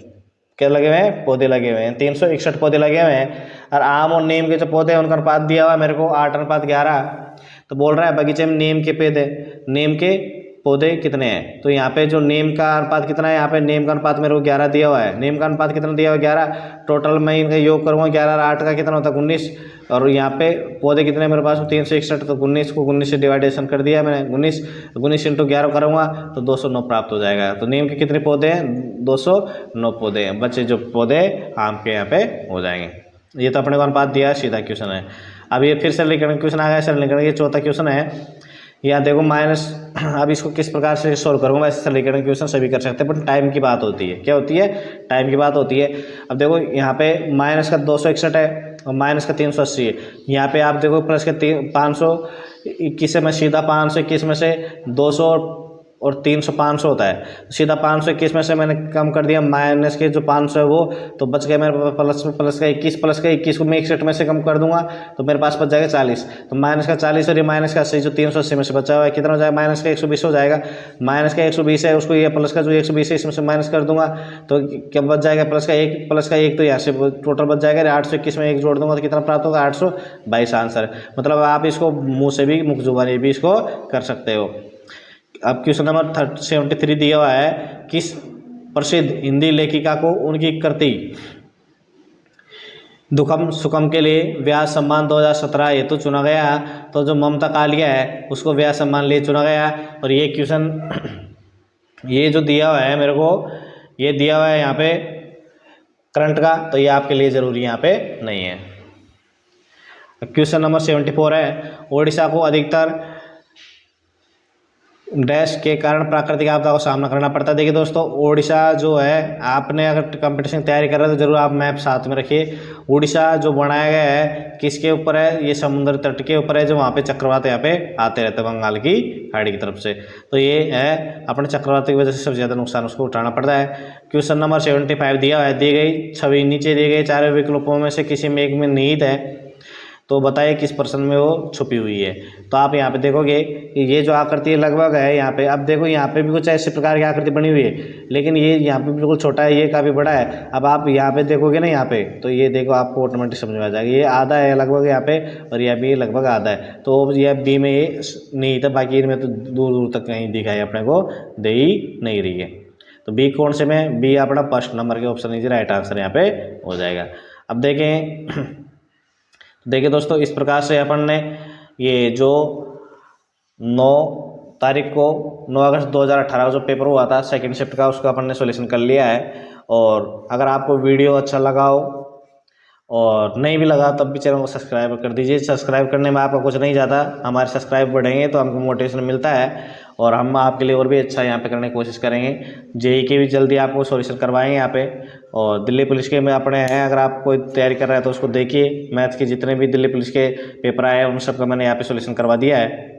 क्या लगे हुए हैं? पौधे लगे हुए हैं। 361 पौधे लगे हुए हैं और आम और नीम के जो पौधे हैं उनका अनुपात दिया हुआ है मेरे को 8:11। तो बोल रहा है बगीचे में नीम के पौधे कितने हैं? तो यहाँ पे जो नीम का अनुपात कितना है, यहाँ पे नीम का अनुपात मेरे को 11 दिया हुआ है। नीम का अनुपात कितना दिया हुआ है? 11। टोटल मैं इनका योग करूँगा 11 और 8 का कितना होता है? 19। और यहाँ पे पौधे कितने मेरे पास? 361। तो 19 को 19 से डिवाइडेशन कर दिया मैंने। 19 इंटू 11 करूँगा तो 209 प्राप्त हो जाएगा। तो नीम के कितने पौधे हैं? 209 पौधे हैं। बच्चे जो पौधे आम के यहाँ पे हो जाएंगे। ये तो अपने को अनुपात दिया, सीधा क्वेश्चन है। अब ये फिर सरलीकरण क्वेश्चन आ गया। सरलीकरण ये चौथा क्वेश्चन है। यहाँ देखो माइनस, अब इसको किस प्रकार से सोल्व करूँगा? वैसे सरलीकरण क्वेश्चन सभी कर सकते हैं, पर टाइम की बात होती है। क्या होती है? टाइम की बात होती है। अब देखो यहाँ पे माइनस का 261 है और माइनस का 380 है। यहाँ पे आप देखो प्लस के 521 से मैं सीधा 521 में से 200 और 300 500 होता है। सीधा 521 में से मैंने कम कर दिया माइनस के जो 500 है वो, तो बच गया मेरे पास प्लस का 21 को मैं 61 में से कम कर दूंगा तो मेरे पास बच जाएगा 40। तो माइनस का 40 और ये माइनस का 80 जो 380 में से बचा हुआ है कितना हो जाएगा? माइनस का 120 हो जाएगा। माइनस का 120 है, उसको ये प्लस का जो 120 है इसमें से माइनस कर दूंगा तो क्या बच जाएगा? प्लस का 1 तो यहाँ से टोटल बच जाएगा। 821 में 1 जोड़ दूंगा तो कितना प्राप्त होगा? 822 आंसर। मतलब आप इसको मुँह से भी, मुख जुबानी भी इसको कर सकते हो। अब क्वेश्चन नंबर 73 दिया हुआ है, किस प्रसिद्ध हिंदी लेखिका को उनकी कृति दुखम सुखम के लिए व्यास सम्मान 2017 हेतु चुना गया? तो जो ममता कालिया है उसको व्यास सम्मान लिए चुना गया। और ये क्वेश्चन ये जो दिया हुआ है मेरे को, ये दिया हुआ है यहाँ पे करंट का, तो ये आपके लिए जरूरी यहाँ पे नहीं है। क्वेश्चन नंबर 74 है, ओडिशा को अधिकतर डैश के कारण प्राकृतिक आपदा का सामना करना पड़ता है। देखिए दोस्तों, ओडिशा जो है, आपने अगर कंपटीशन की तैयारी कर रहे हो तो जरूर आप मैप साथ में रखिए। ओडिशा जो बनाया गया है किसके ऊपर है? ये समुद्र तट के ऊपर है, जो वहाँ पे चक्रवात यहाँ पे आते रहते हैं बंगाल की खाड़ी की तरफ से। तो ये है अपने चक्रवात की वजह से सबसे ज़्यादा नुकसान उसको उठाना पड़ता है। क्वेश्चन नंबर 75 दिया है, दी गई छवि नीचे दिए गए चारों विकल्पों में से किसी में एक में निहित है, तो बताइए किस प्रश्न में वो छुपी हुई है। तो आप यहाँ पे देखोगे कि ये जो आकृति लगभग है यहाँ पे, अब देखो यहाँ पे भी कुछ ऐसे प्रकार की आकृति बनी हुई है, लेकिन ये यहाँ पे बिल्कुल छोटा है, ये काफ़ी बड़ा है। अब आप यहाँ पे देखोगे ना यहाँ पे, तो ये देखो आपको ऑटोमेटिक समझ में आ जाएगा, ये आधा है लगभग यहाँ पे और यह भी लगभग आधा है। तो यह बी में ये नहीं था, बाकी इनमें तो दूर दूर तक कहीं दिखाई अपने को दे ही नहीं रही है। तो बी कौन से में? बी अपना फर्स्ट नंबर के ऑप्शन लीजिए, राइट आंसर यहाँ पे हो जाएगा। अब देखें, देखिए दोस्तों, इस प्रकार से अपन ने ये जो 9 तारीख को 9 अगस्त 2018 जो पेपर हुआ था सेकंड शिफ्ट का, उसका अपन ने सॉल्यूशन कर लिया है। और अगर आपको वीडियो अच्छा लगा हो और नहीं भी लगा तब भी चैनल को सब्सक्राइब कर दीजिए। सब्सक्राइब करने में आपका कुछ नहीं जाता, हमारे सब्सक्राइब बढ़ेंगे तो हमको मोटिवेशन मिलता है और हम आपके लिए और भी अच्छा यहाँ पे करने की कोशिश करेंगे। जेई के भी जल्दी आपको सॉल्यूशन करवाएंगे यहाँ पे, और दिल्ली पुलिस के में अपने हैं, अगर आप कोई तैयारी कर रहे हैं तो उसको देखिए। मैथ्स के जितने भी दिल्ली पुलिस के पेपर आए हैं उन सब का मैंने यहाँ पे सॉल्यूशन करवा दिया है।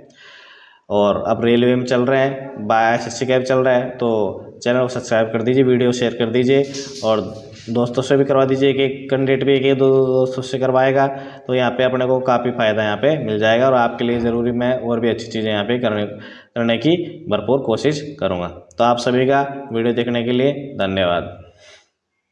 और अब रेलवे में चल रहे हैं, SSC का भी चल रहा है, तो चैनल को सब्सक्राइब कर दीजिए, वीडियो शेयर कर दीजिए और दोस्तों से भी करवा दीजिए। कि एक कैंडिडेट भी एक दो दोस्तों से करवाएगा तो यहाँ पे अपने को काफ़ी फ़ायदा यहाँ पे मिल जाएगा। और आपके लिए ज़रूरी मैं और भी अच्छी चीज़ें यहाँ पे करने की भरपूर कोशिश करूँगा। तो आप सभी का वीडियो देखने के लिए धन्यवाद।